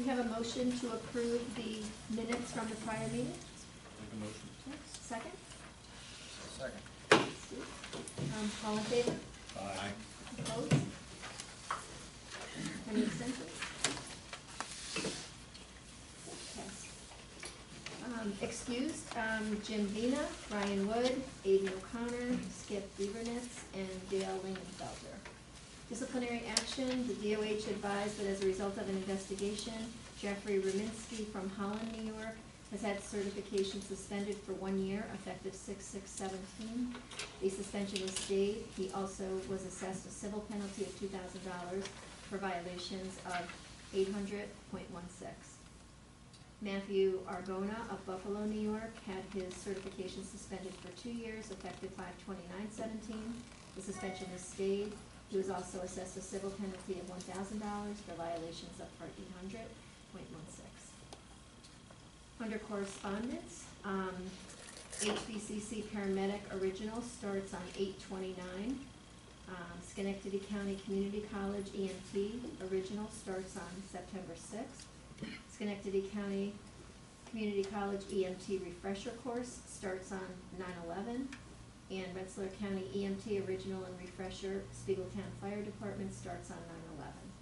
have a motion to approve the minutes from the prior meeting? Make a motion. Second? Second. Steve? All in favor? Aye. Opposed? Any abstentions? Passed. Excused, Jim Vina, Ryan Wood, Aiden O'Connor, Skip Beavernitz, and Dale Lingenfelter. Disciplinary action, the DOH advised that as a result of an investigation, Jeffrey Remsco from Holland, New York, has had certification suspended for 1 year, effective 6/6/17. The suspension is stayed. He also was assessed a civil penalty of $2,000 for violations of 800.16. Matthew Argona of Buffalo, New York, had his certification suspended for 2 years, effective 5/29/17. The suspension is stayed. He was also assessed a civil penalty of $1,000 for violations of Part 800.16. Under correspondence, HBCC paramedic original starts on 8/29. Schenectady County Community College EMT original starts on September 6th. Schenectady County Community College EMT refresher course starts on 9/11. And Rensselaer County EMT original and refresher Spiegeltown Fire Department starts on 9/11.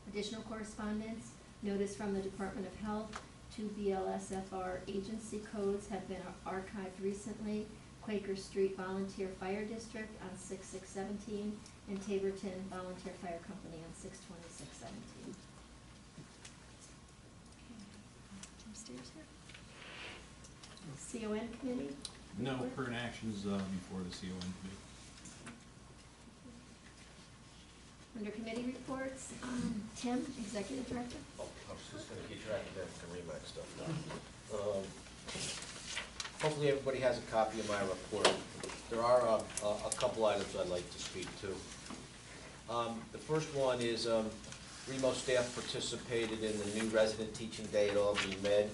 Additional correspondence, notice from the Department of Health, 2 BLSFR agency codes have been archived recently. Quaker Street Volunteer Fire District on 6/6/17 and Taborton Volunteer Fire Company on 6/26/17. Upstairs here. CON committee? No current actions before the CON committee. Under committee reports, Tim, Executive Director. Oh, I was just gonna get track of that Remax stuff now. Hopefully everybody has a copy of my report. There are a couple items I'd like to speak to. The first one is Remo staff participated in the new resident teaching day at Albany Med.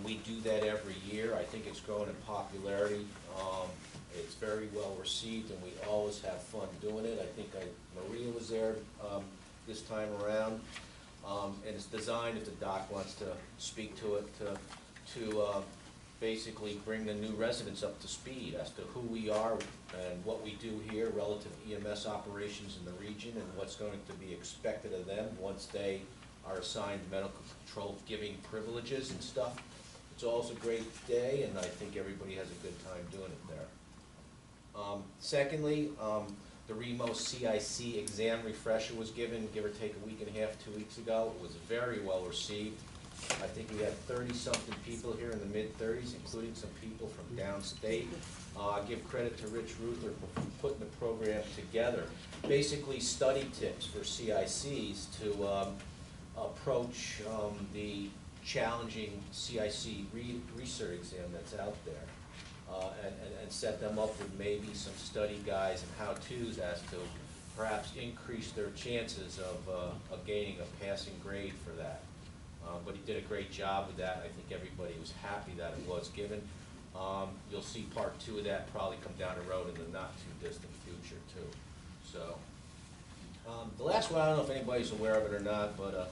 We do that every year. I think it's growing in popularity. It's very well received, and we always have fun doing it. I think Maria was there this time around, and it's designed, if the doc wants to speak to it, to basically bring the new residents up to speed as to who we are and what we do here relative to EMS operations in the region and what's going to be expected of them once they are assigned medical control giving privileges and stuff. It's always a great day, and I think everybody has a good time doing it there. Secondly, the Remo CIC exam refresher was given, give or take a week and a half, 2 weeks ago. It was very well received. I think we had 30-something people here in the mid-30s, including some people from downstate. I give credit to Rich Ruther for putting the program together. Basically, study tips for CICs to approach the challenging CIC research exam that's out there, and set them up with maybe some study guides and how-tos as to perhaps increase their chances of gaining a passing grade for that. But he did a great job with that. I think everybody was happy that it was given. You'll see part 2 of that probably come down the road in the not-too-distant future, too. So, the last one, I don't know if anybody's aware of it or not, but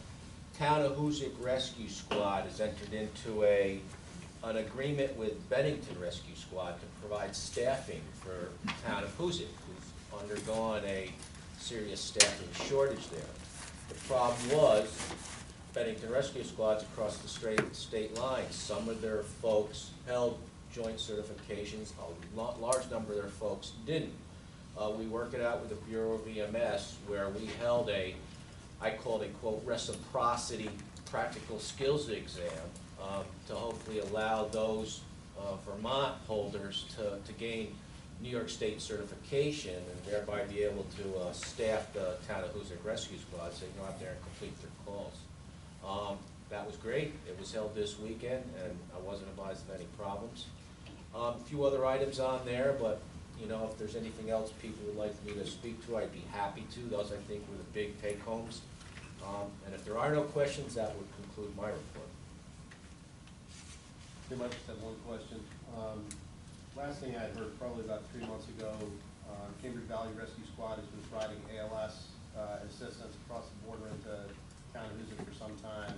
Town of Hoosick Rescue Squad has entered into an agreement with Bennington Rescue Squad to provide staffing for Town of Hoosick, who's undergone a serious staffing shortage there. The problem was Bennington Rescue Squads across the state lines. Some of their folks held joint certifications, a large number of their folks didn't. We worked it out with the Bureau of EMS where we held I called a, quote, reciprocity practical skills exam to hopefully allow those Vermont holders to gain New York State certification and thereby be able to staff the Town of Hoosick Rescue Squad so they can go out there and complete their calls. That was great. It was held this weekend, and I wasn't advised of any problems. A few other items on there, but you know, if there's anything else people would like me to speak to, I'd be happy to. Those, I think, were the big take-homes. And if there are no questions, that would conclude my report. Tim, I just have one question. Last thing I heard, probably about 3 months ago, Cambridge Valley Rescue Squad has been providing ALS assistance across the border into town of Huzik for some time,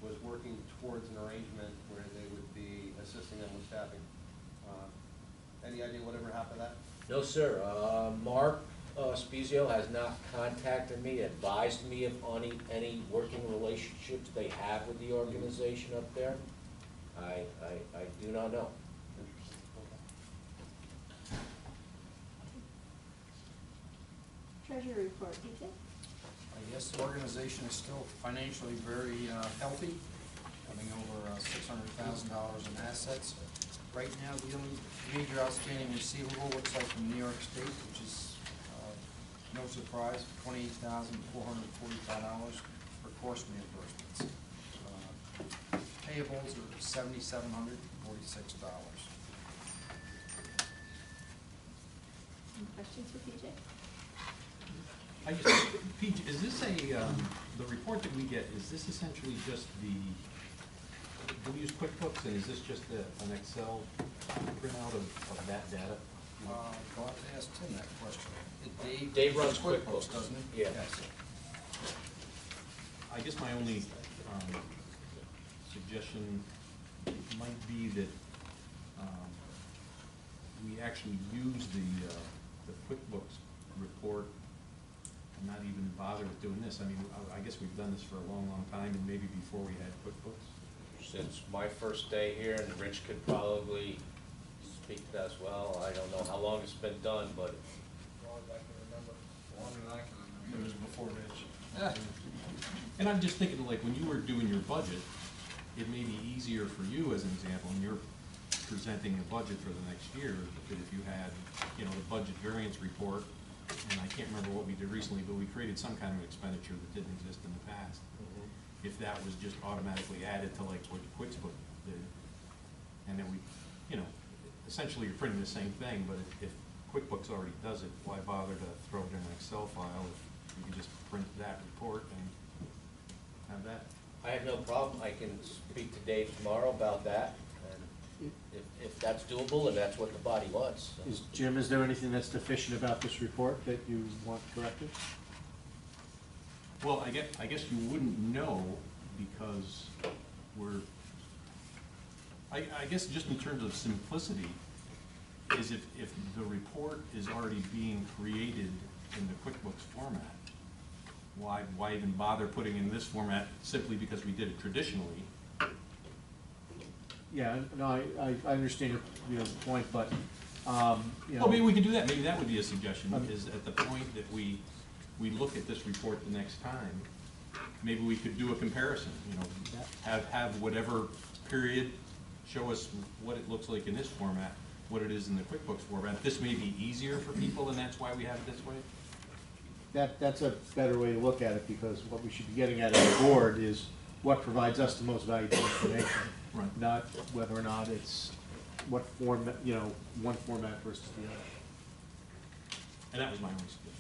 was working towards an arrangement where they would be assisting them with staffing. Any idea whatever happened to that? No, sir. Mark Spezio has not contacted me, advised me of any working relationships they have with the organization up there. I do not know. Interesting, okay. Treasurer report, DJ? Yes, the organization is still financially very healthy, having over $600,000 in assets. Right now, the only major outstanding receivable looks like from New York State, which is no surprise, $28,445 for course reimbursements. Payables are $7,746. Any questions for PJ? I just, Pete, is this the report that we get, is this essentially just do we use QuickBooks, and is this just an Excel printout of that data? Go out to ask Tim that question. Dave runs QuickBooks, doesn't he? Yeah. Yes. I guess my only suggestion might be that we actually use the QuickBooks report and not even bother with doing this. I mean, I guess we've done this for a long, long time, and maybe before we had QuickBooks. Since my first day here, and Rich could probably speak to that as well. I don't know how long it's been done, but As long as I can remember. Longer than I can remember. It was before Rich. And I'm just thinking, like, when you were doing your budget, it may be easier for you, as an example, when you're presenting a budget for the next year, that if you had, you know, the budget variance report, and I can't remember what we did recently, but we created some kind of expenditure that didn't exist in the past. If that was just automatically added to like what QuickBooks did, and then we, you know, essentially you're printing the same thing, but if QuickBooks already does it, why bother to throw it in an Excel file if you can just print that report and have that? I have no problem. I can speak to Dave tomorrow about that, and if that's doable and that's what the body wants. So. Jim, is there anything that's deficient about this report that you want corrected? Well, I guess you wouldn't know because I guess just in terms of simplicity, is if the report is already being created in the QuickBooks format, why even bother putting in this format simply because we did it traditionally? Yeah, no, I understand your point, but, you Well, know. maybe we could do that. Maybe that would be a suggestion, is at the point that we look at this report the next time, maybe we could do a comparison, you know, have whatever period show us what it looks like in this format, what it is in the QuickBooks format. This may be easier for people, and that's why we have it this way. That's a better way to look at it, because what we should be getting at as a board is what provides us the most valuable information. Right. Not whether or not it's what format, you know, one format versus the other. And that was my only suggestion.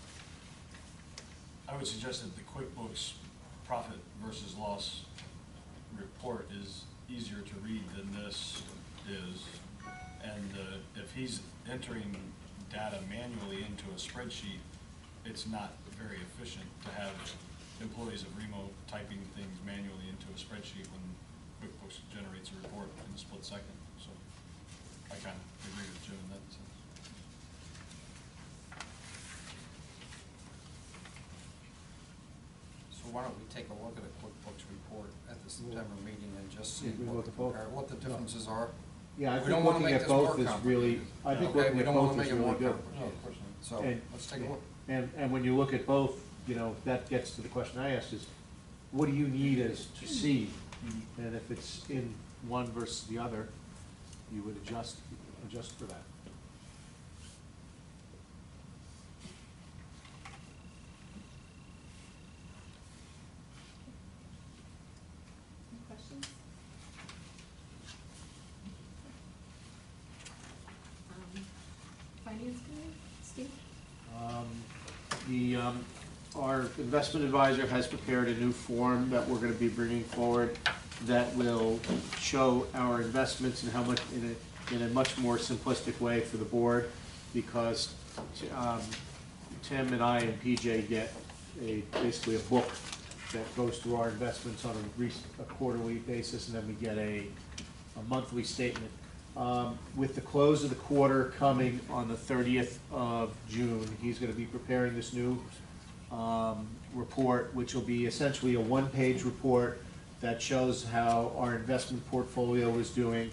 I would suggest that the QuickBooks profit versus loss report is easier to read than this is. And if he's entering data manually into a spreadsheet, it's not very efficient to have employees of Remo typing things manually into a spreadsheet when QuickBooks generates a report in a split second. So I kind of agree with Jim in that sense. So why don't we take a look at a QuickBooks report at the September meeting and just see Yeah, we look at both. what the differences are? Yeah, I We think don't wanna looking make at this more both is really, I think Okay, looking we at don't wanna both make is it more really good. complicated. No, of course not. So And- let's take a look. And when you look at both, you know, that gets to the question I asked is, what do you need as to see? And if it's in one versus the other, you would adjust for that. Any questions? Finance committee, Steve? Our investment advisor has prepared a new form that we're gonna be bringing forward that will show our investments and how much, in a much more simplistic way for the board, because Tim and I and PJ get basically a book that goes through our investments on a quarterly basis, and then we get a monthly statement. With the close of the quarter coming on the 30th of June, he's gonna be preparing this new report, which will be essentially a one-page report that shows how our investment portfolio is doing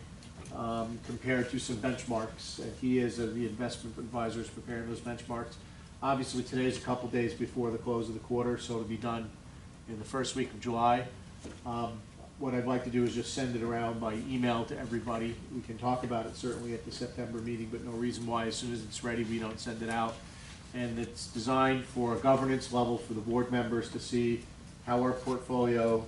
compared to some benchmarks. And he is, the investment advisor, is preparing those benchmarks. Obviously, today's a couple days before the close of the quarter, so it'll be done in the first week of July. What I'd like to do is just send it around by email to everybody. We can talk about it certainly at the September meeting, but no reason why as soon as it's ready, we don't send it out. And it's designed for a governance level for the board members to see how our portfolio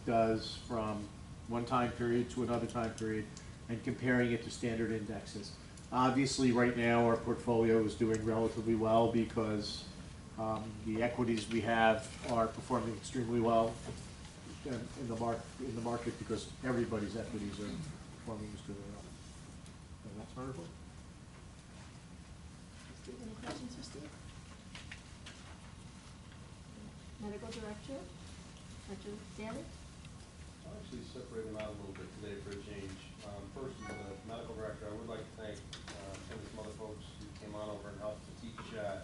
does from one time period to another time period and comparing it to standard indexes. Obviously, right now, our portfolio is doing relatively well because the equities we have are performing extremely well in the market because everybody's equities are performing extremely well. And that's my report. Steve, any questions for Steve? Medical Director, Dr. Daly? I'll actually separate them out a little bit today for a change. First, as the medical director, I would like to thank some of some other folks who came on over and helped to teach the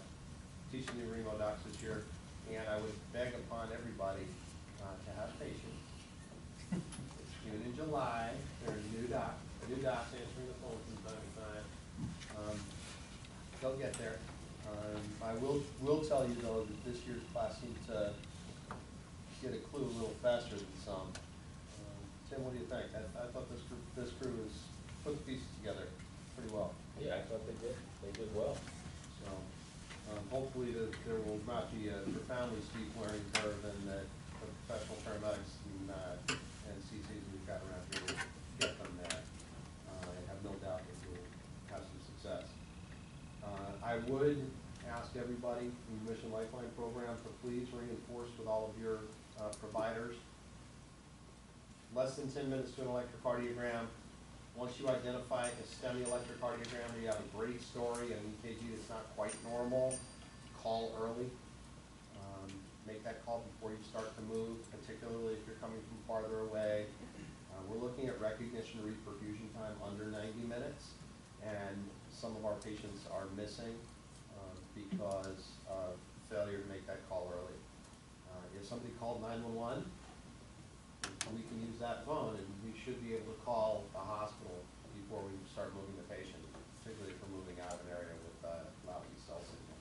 new Remo docs this year. And I would beg upon everybody to have patience. It's June and July. There are new docs answering the phone from time to time. They'll get there. I will tell you though that this year's class seemed to get a clue a little faster than some. Tim, what do you think? I thought this crew has put the pieces together pretty well. Yeah, I thought they did. They did well. So hopefully there will not be a profoundly steep learning curve, and that the professional paramedics and CCs we've got around here will get from that. I have no doubt that we'll have some success. I would ask everybody in the Mission Lifeline program to please reinforce with all of your providers less than 10 minutes to an electrocardiogram. Once you identify a STEMI electrocardiogram or you have a great story and an EKG that's not quite normal, call early. Make that call before you start to move, particularly if you're coming from farther away. We're looking at recognition reperfusion time under 90 minutes, and some of our patients are missing because of failure to make that call early. If somebody called 911, we can use that phone, and we should be able to call the hospital before we start moving the patient, particularly if we're moving out of an area with lousy cell signal.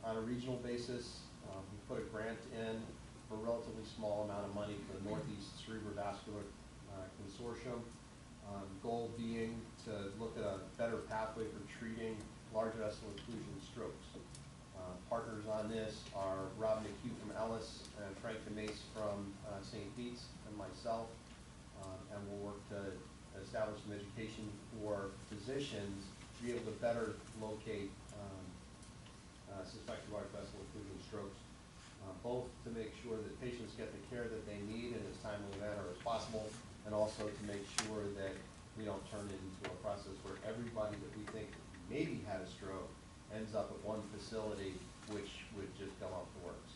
On a regional basis, we put a grant in for a relatively small amount of money for the Northeast Cerebrovascular Consortium. Goal being to look at a better pathway for treating large vessel occlusion strokes. Partners on this are Rob McHugh from Ellis and Frank DeMace from St. Pete's and myself. And we'll work to establish some education for physicians to be able to better locate suspected large vessel occlusion strokes, both to make sure that patients get the care that they need in as timely a manner as possible, and also to make sure that we don't turn it into a process where everybody that we think maybe had a stroke ends up at one facility, which would just go off the works.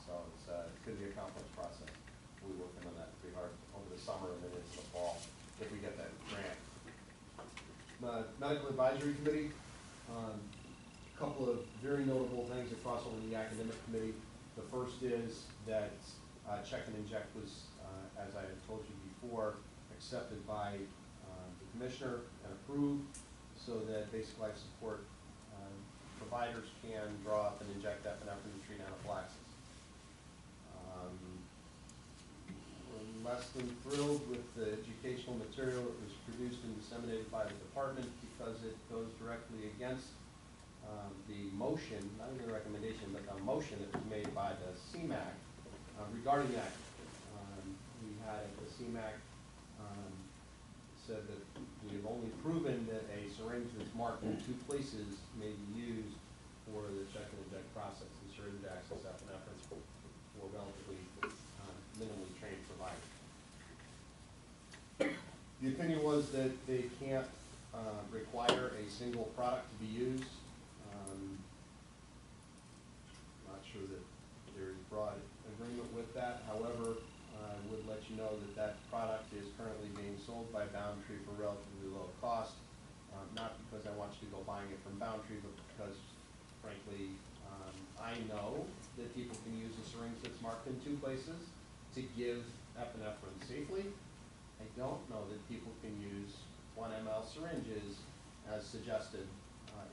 So it's going to be a complex process. We'll be working on that pretty hard over the summer and then into the fall if we get that grant. Medical Advisory Committee, a couple of very notable things across over the academic committee. The first is that check and inject was, as I had told you before, accepted by the commissioner and approved, so that basic life support providers can draw up and inject epinephrine to treat anaphylaxis. We're less than thrilled with the educational material that was produced and disseminated by the department because it goes directly against the motion, not even a recommendation, but a motion that was made by the CMAC regarding that. We had the CMAC said that we have only proven that a syringe that's marked in 2 places may be used for the check and inject process, the syringe access epinephrine for relatively minimally trained providers. The opinion was that they can't require a single product to be used. Not sure that there is broad that. However, I would let you know that that product is currently being sold by Boundtree for relatively low cost. Not because I want you to go buying it from Boundtree, but because frankly, I know that people can use a syringe that's marked in 2 places to give epinephrine safely. I don't know that people can use 1 ml syringes as suggested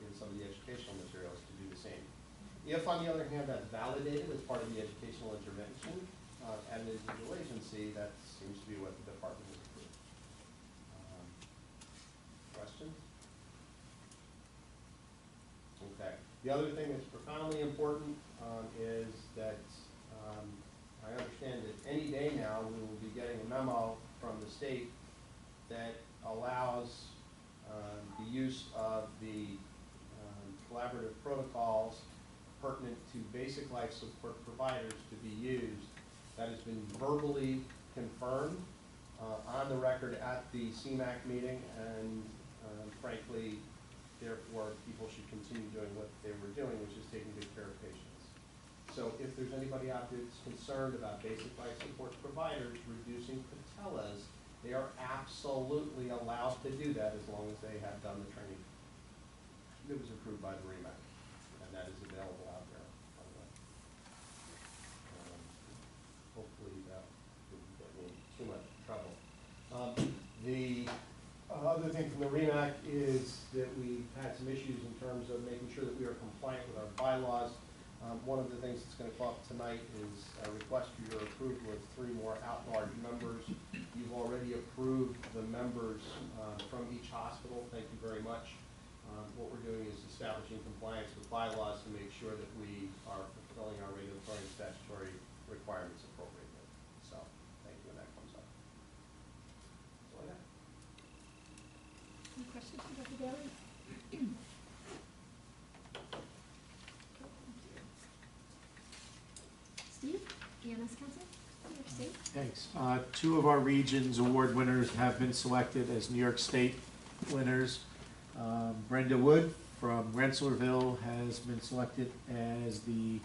in some of the educational materials to do the same. If, on the other hand, that's validated as part of the educational intervention at an individual agency, that seems to be what the department has approved. Questions? Okay. The other thing that's profoundly important is that I understand that any day now we will be getting a memo from the state that allows the use of the collaborative protocols pertinent to basic life support providers to be used. That has been verbally confirmed on the record at the CMAC meeting, and frankly, therefore, people should continue doing what they were doing, which is taking good care of patients. So if there's anybody out there that's concerned about basic life support providers reducing patellas, they are absolutely allowed to do that as long as they have done the training. It was approved by the REMAC, and that is available out there, by the way. Hopefully that didn't get me in too much trouble. The other thing from the REMAC is that we've had some issues in terms of making sure that we are compliant with our bylaws. One of the things that's going to come up tonight is a request for your approval of 3 more at-large members. You've already approved the members from each hospital. Thank you very much. What we're doing is establishing compliance with bylaws to make sure that we are fulfilling our regulatory and statutory requirements appropriately. So, thank you when that comes up. That's all I got. Any questions for Dr. Bailey? Steve, EMS Council, New York State. Thanks. 2 of our region's award winners have been selected as New York State winners. Brenda Wood from Rensselaerville has been selected as the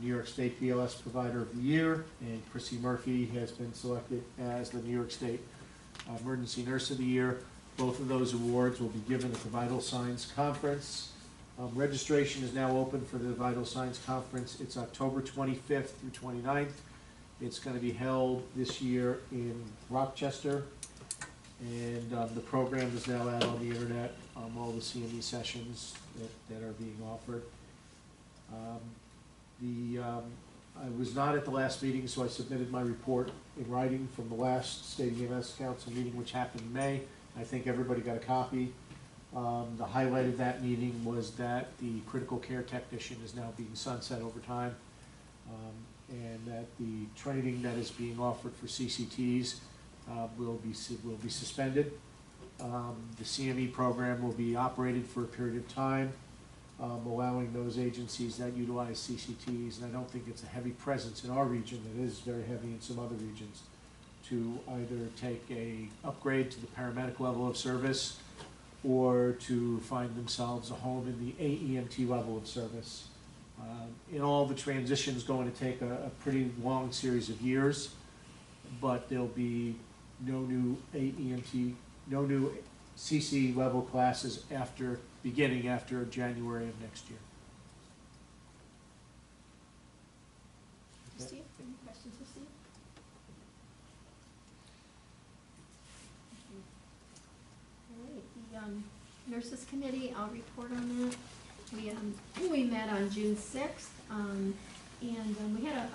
New York State BLS Provider of the Year, and Chrissy Murphy has been selected as the New York State Emergency Nurse of the Year. Both of those awards will be given at the Vital Signs Conference. Registration is now open for the Vital Signs Conference. It's October 25th through 29th. It's going to be held this year in Rochester, and the program is now out on the internet, all the CME sessions that are being offered. I was not at the last meeting, so I submitted my report in writing from the last State EMS Council meeting, which happened in May. I think everybody got a copy. The highlight of that meeting was that the critical care technician is now being sunset over time, and that the training that is being offered for CCTs will be suspended. The CME program will be operated for a period of time, allowing those agencies that utilize CCTs, and I don't think it's a heavy presence in our region, it is very heavy in some other regions, to either take a upgrade to the paramedic level of service or to find themselves a home in the AEMT level of service. In all, the transition is going to take a pretty long series of years, but there'll be no new AEMT, no new CC level classes beginning after January of next year. Steve, any questions for Steve? All right, the Nurses Committee, I'll report on that. We met on June 6th, and we had a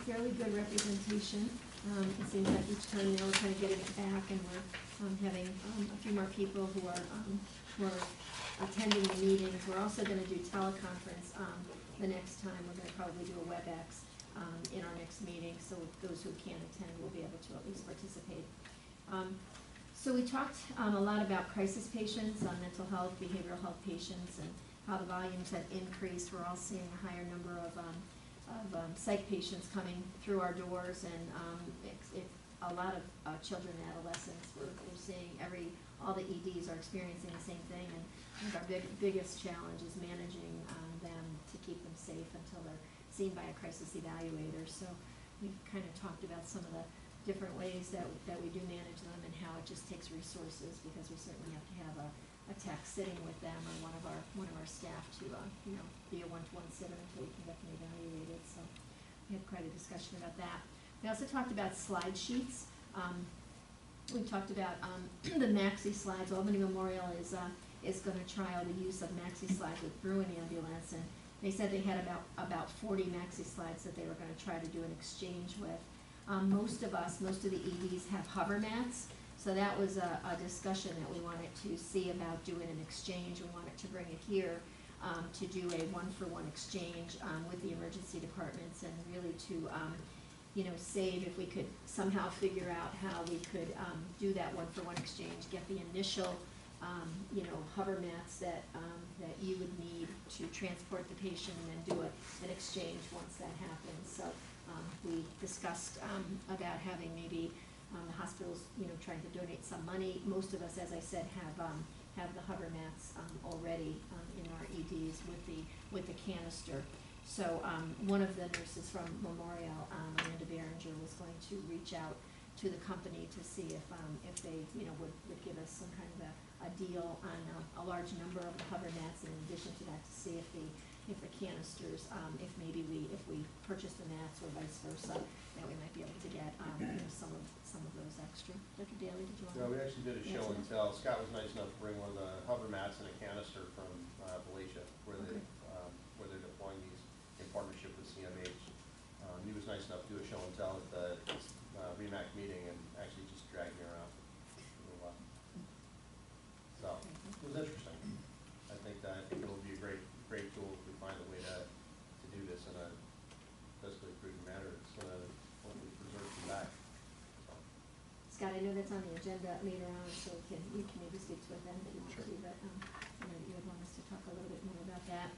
fairly good representation. It seems like each time now we're kind of getting it back, and we're having a few more people who are attending the meetings. We're also going to do teleconference the next time. We're going to probably do a WebEx in our next meeting, so those who can't attend will be able to at least participate. So we talked a lot about crisis patients, mental health, behavioral health patients, and how the volumes have increased. We're all seeing a higher number of psych patients coming through our doors, and a lot of children and adolescents. We're seeing all the EDs are experiencing the same thing, and I think our biggest challenge is managing them to keep them safe until they're seen by a crisis evaluator. So we've kind of talked about some of the different ways that we do manage them and how it just takes resources, because we certainly have to have a tech sitting with them or one of our staff to, be a one-to-one sitter until we can get them evaluated, so we had quite a discussion about that. We also talked about slide sheets. We talked about, the Maxi slides. Albany Memorial is gonna trial the use of Maxi slides with Bruin Ambulance, and they said they had about 40 Maxi slides that they were gonna try to do an exchange with. Most of the EDs have hover mats, so that was a discussion that we wanted to see about doing an exchange. We wanted to bring it here, to do a one-for-one exchange, with the emergency departments, and really to, save, if we could somehow figure out how we could, do that one-for-one exchange, get the initial, hover mats that you would need to transport the patient, and then do an exchange once that happens. So, we discussed, about having maybe, the hospitals, trying to donate some money. Most of us, as I said, have the hover mats, already, in our EDs with the canister. So, one of the nurses from Memorial, Amanda Behringer, was going to reach out to the company to see if they, would give us some kind of a deal on a large number of the hover mats, in addition to that, to see if the canisters, if we purchase the mats or vice versa, that we might be able to get, some of those extra. Dr. Daly, did you want to? No, we actually did a show and tell. Scott was nice enough to bring one of the hover mats and a canister from Valatia, where Okay. they're deploying these in partnership with CMH. He was nice enough to do a show and tell at the REMAC meeting, and actually just dragged me around for a little while. So, it was interesting. I think it will be a great tool if we find a way to do this in a fiscally prudent manner. It's gonna hopefully preserve them back. So. Scott, I know that's on the agenda later on, so you can maybe speak to it then if you want to, but, you would want us to talk a little bit more about that.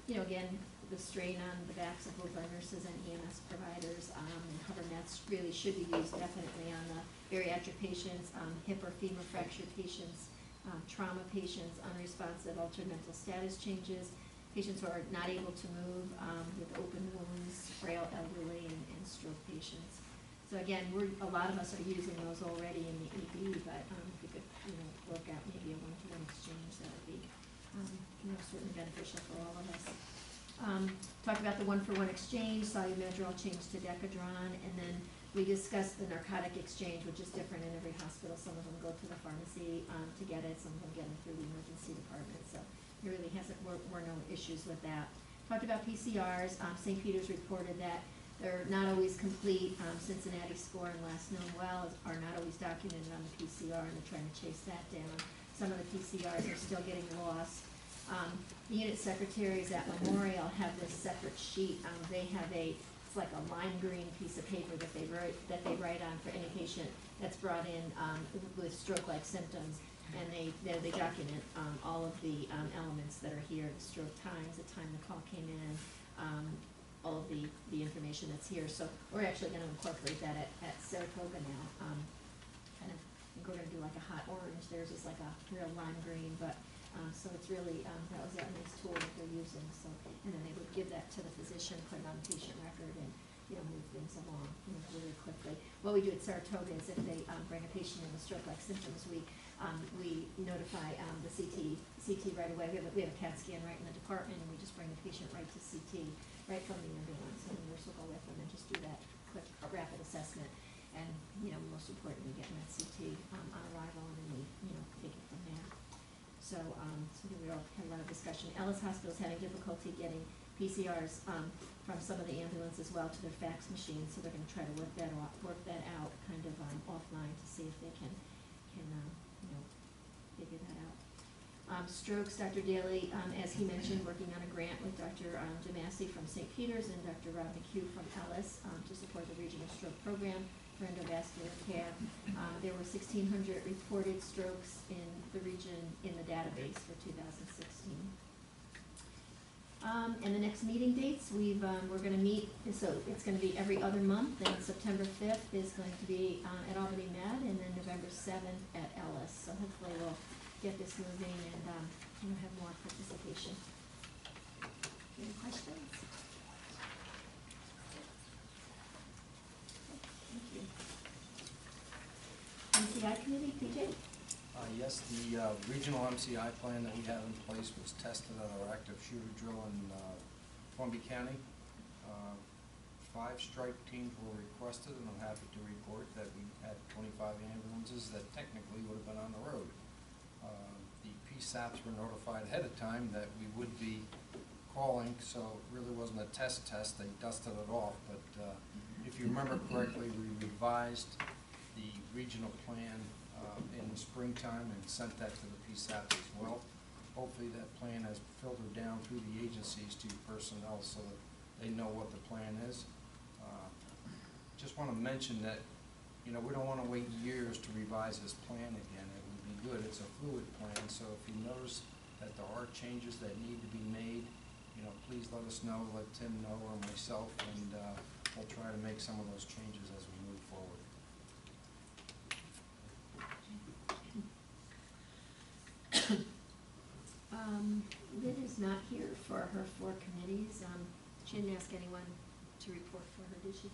Again, the strain on the backs of both our nurses and EMS providers, and hover mats really should be used definitely on the bariatric patients, hip or femur fracture patients, trauma patients, unresponsive altered mental status changes, patients who are not able to move, with open wounds, frail elderly, and stroke patients. So again, a lot of us are using those already in the ED, but, if we could, work out maybe a one-to-one exchange, that would be, certainly beneficial for all of us. Talked about the one-for-one exchange, Solu-Medrol changed to Decadron, and then we discussed the narcotic exchange, which is different in every hospital. Some of them go to the pharmacy, to get it, some of them get it through the emergency department, so there really were no issues with that. Talked about PCRs, St. Peter's reported that they're not always complete. Cincinnati Score and Last Known Well are not always documented on the PCR, and they're trying to chase that down. Some of the PCRs are still getting lost. The unit secretaries at Memorial have this separate sheet. They have it's like a lime green piece of paper that they write on for any patient that's brought in, with stroke-like symptoms. And they document, all of the, elements that are here, the stroke times, the time the call came in, all of the information that's here. So we're actually gonna incorporate that at Saratoga now. I think we're gonna do like a hot orange. Theirs is like a real lime green, but, so it's really, that was that nice tool that they're using, so, and then they would give that to the physician, put it on the patient record, and, move things along, really quickly. What we do at Saratoga is if they, bring a patient in with stroke-like symptoms, we notify, the CT right away. We have a CAT scan right in the department, and we just bring the patient right to CT, right from the ambulance, and the nurse will go with them and just do that quick, rapid assessment, and, most importantly, getting that CT, on arrival, and then we, take it from there. So we all had a lot of discussion. Ellis Hospital is having difficulty getting PCRs, from some of the ambulance as well to their fax machines, so they're gonna try to work that out kind of, offline to see if they can, figure that out. Strokes, Dr. Daly, as he mentioned, working on a grant with Dr. DeMasi from St. Peter's and Dr. Rob McHugh from Ellis, to support the regional stroke program for endovascular care. There were 1,600 reported strokes in the region in the database for 2016. And the next meeting dates, we're gonna meet, so it's gonna be every other month, and September 5th is going to be, at Albany Med, and then November 7th at Ellis. So hopefully we'll get this moving and, have more participation. Any questions? Yes, the regional MCI plan that we have in place was tested at our active shooter drill in Columbia County. 5 strike teams were requested, and I'm happy to report that we had 25 ambulances that technically would have been on the road. The PSAPs were notified ahead of time that we would be calling, so it really wasn't a test. They dusted it off, but if you remember correctly, we revised the regional plan in the springtime and sent that to the PSAPs as well. Hopefully that plan has filtered down through the agencies to personnel so that they know what the plan is. Just want to mention that, you know, we don't want to wait years to revise this plan again. It would be good. It's a fluid plan, so if you notice that there are changes that need to be made, you know, please let us know, let Tim know or myself, and we'll try to make some of those changes as we move forward. Lynn is not here for her 4 committees. She didn't ask anyone to report for her, did she?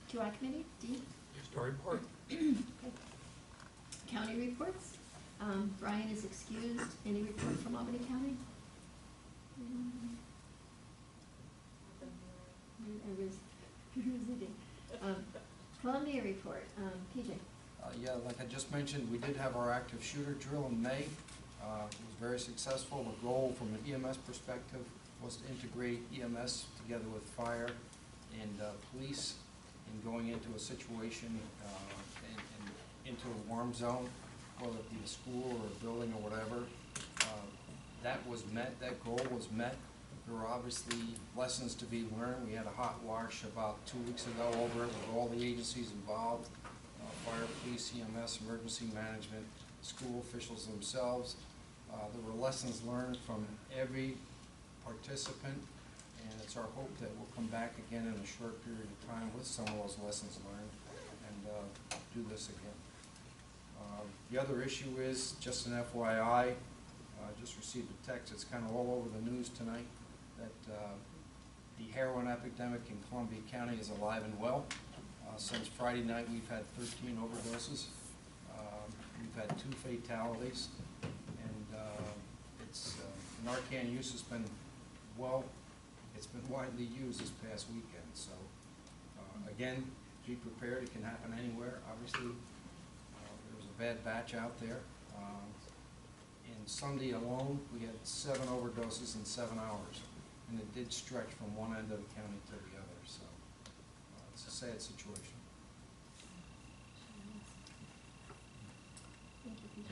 QI committee, D? Just a report. Okay. County reports. Brian is excused. Any report from Albany County? I was reading. Columbia report. PJ. Yeah, like I just mentioned, we did have our active shooter drill in May. It was very successful. The goal from an EMS perspective was to integrate EMS together with fire and police in going into a situation and into a warm zone, whether it be a school or a building or whatever. That was met, that goal was met. There were obviously lessons to be learned. We had a hot wash about 2 weeks ago over it with all the agencies involved, fire, police, EMS, emergency management, school officials themselves. There were lessons learned from every participant, and it's our hope that we'll come back again in a short period of time with some of those lessons learned and do this again. The other issue is, just an FYI, I just received a text, it's kind of all over the news tonight, that the heroin epidemic in Columbia County is alive and well. Since Friday night, we've had 13 overdoses. We've had 2 fatalities, and Narcan use has been, well, it's been widely used this past weekend. So again, be prepared, it can happen anywhere. Obviously, there was a bad batch out there. In Sunday alone, we had 7 overdoses in 7 hours, and it did stretch from one end of the county to the other. So it's a sad situation. Thank you, PJ.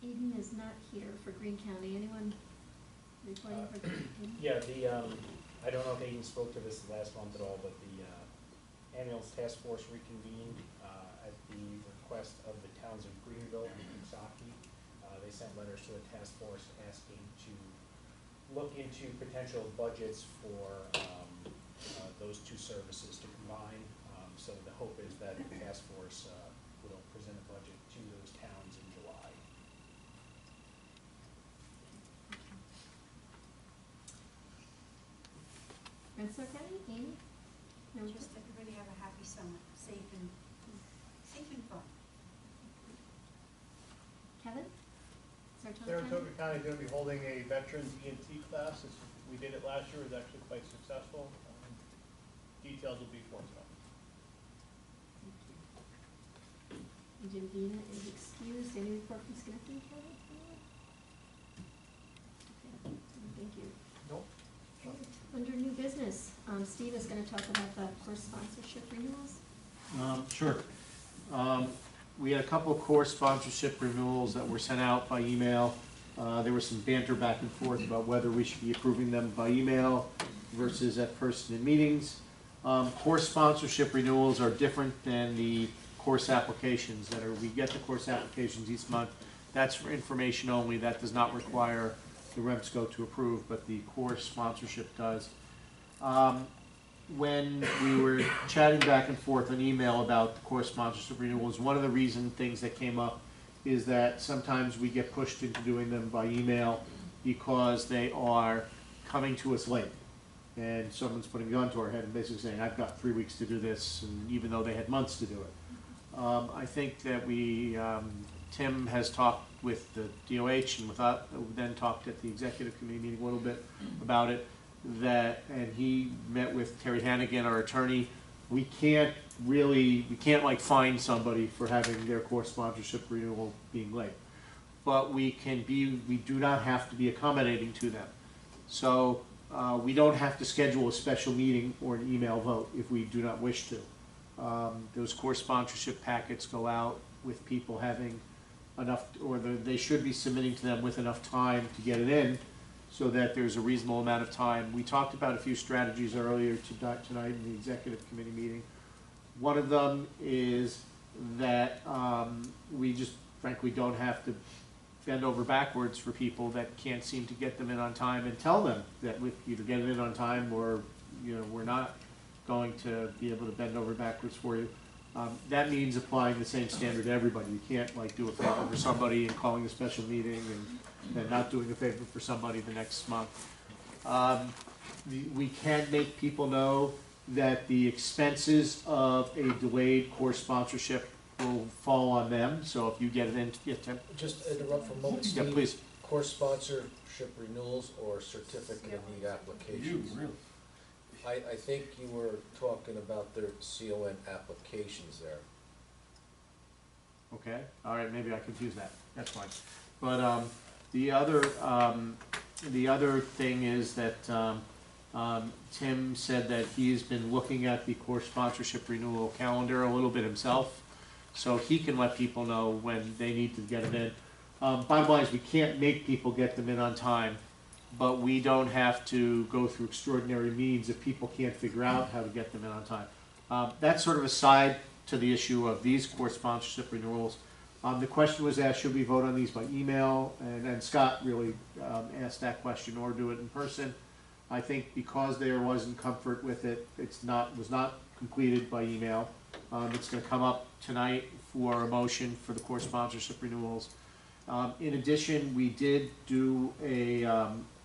Eden is not here for Greene County. Anyone reporting for Eden? Yeah, I don't know if Aiden spoke to this last month at all, but the ambulance task force reconvened at the request of the towns of Greenville and Coxsackie. They sent letters to the task force asking to look into potential budgets for those 2 services to combine. So the hope is that the task force will present a budget to those towns in July. Remsco County, Amy? No, Just everybody have a happy summer, safe and fun. Kevin? Saratoga County is going to be holding a veterans ENT class. We did it last year. It was actually quite successful. Details will be forthcoming. Jim Vina is excused. Any report from Schenectady County? Okay, thank you. Nope. Under new business, Steve is going to talk about the course sponsorship renewals. Sure. We had a couple of course sponsorship renewals that were sent out by email. There was some banter back and forth about whether we should be approving them by email versus at person in meetings. Course sponsorship renewals are different than the course applications we get the course applications each month. That's for information only. That does not require the Remsco to approve, but the course sponsorship does. When we were chatting back and forth on email about the course sponsorship renewals, one of the things that came up is that sometimes we get pushed into doing them by email because they are coming to us late. and someone's putting a gun to our head and basically saying, I've got 3 weeks to do this, and even though they had months to do it. I think that Tim has talked with the DOH and then talked at the executive committee meeting a little bit about it, and he met with Terry Hannigan, our attorney. We can't like fine somebody for having their core sponsorship renewal being late. But we do not have to be accommodating to them. So we don't have to schedule a special meeting or an email vote if we do not wish to. Those core sponsorship packets go out with people having enough, they should be submitting to them with enough time to get it in, so that there's a reasonable amount of time. We talked about a few strategies earlier tonight in the executive committee meeting. One of them is that we just frankly don't have to bend over backwards for people that can't seem to get them in on time, and tell them that we either get it in on time or we're not going to be able to bend over backwards for you. That means applying the same standard to everybody. You can't like do a favor for somebody and calling a special meeting and not doing a favor for somebody the next month. We can make people know that the expenses of a delayed core sponsorship will fall on them. So if you get it in, Just interrupt for a moment, yeah, Steve. please. Core sponsorship renewals or certificate of need applications? Really? I think you were talking about their CON applications there. Okay, all right, maybe I confused that, that's fine. But the other thing is that Tim said that he's been looking at the core sponsorship renewal calendar a little bit himself, so he can let people know when they need to get it in. Bottom line is we can't make people get them in on time, but we don't have to go through extraordinary means if people can't figure out how to get them in on time. That's sort of aside to the issue of these core sponsorship renewals. The question was asked, should we vote on these by email? And Scott really asked that question, or do it in person. I think because there wasn't comfort with it, was not completed by email. It's going to come up tonight for a motion for the core sponsorship renewals. In addition, we did do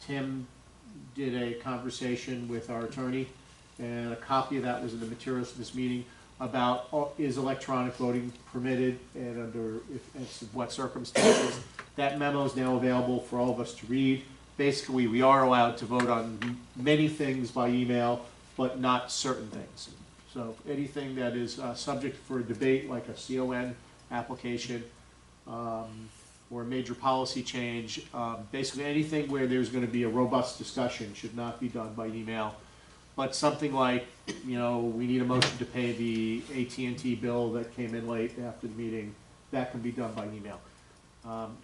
Tim did a conversation with our attorney, and a copy of that was in the materials for this meeting, about is electronic voting permitted and under what circumstances. That memo is now available for all of us to read. Basically, we are allowed to vote on many things by email, but not certain things. So anything that is subject for debate, like a CON application, or a major policy change, basically anything where there's going to be a robust discussion should not be done by email. But something like, we need a motion to pay the AT&T bill that came in late after the meeting, that can be done by email.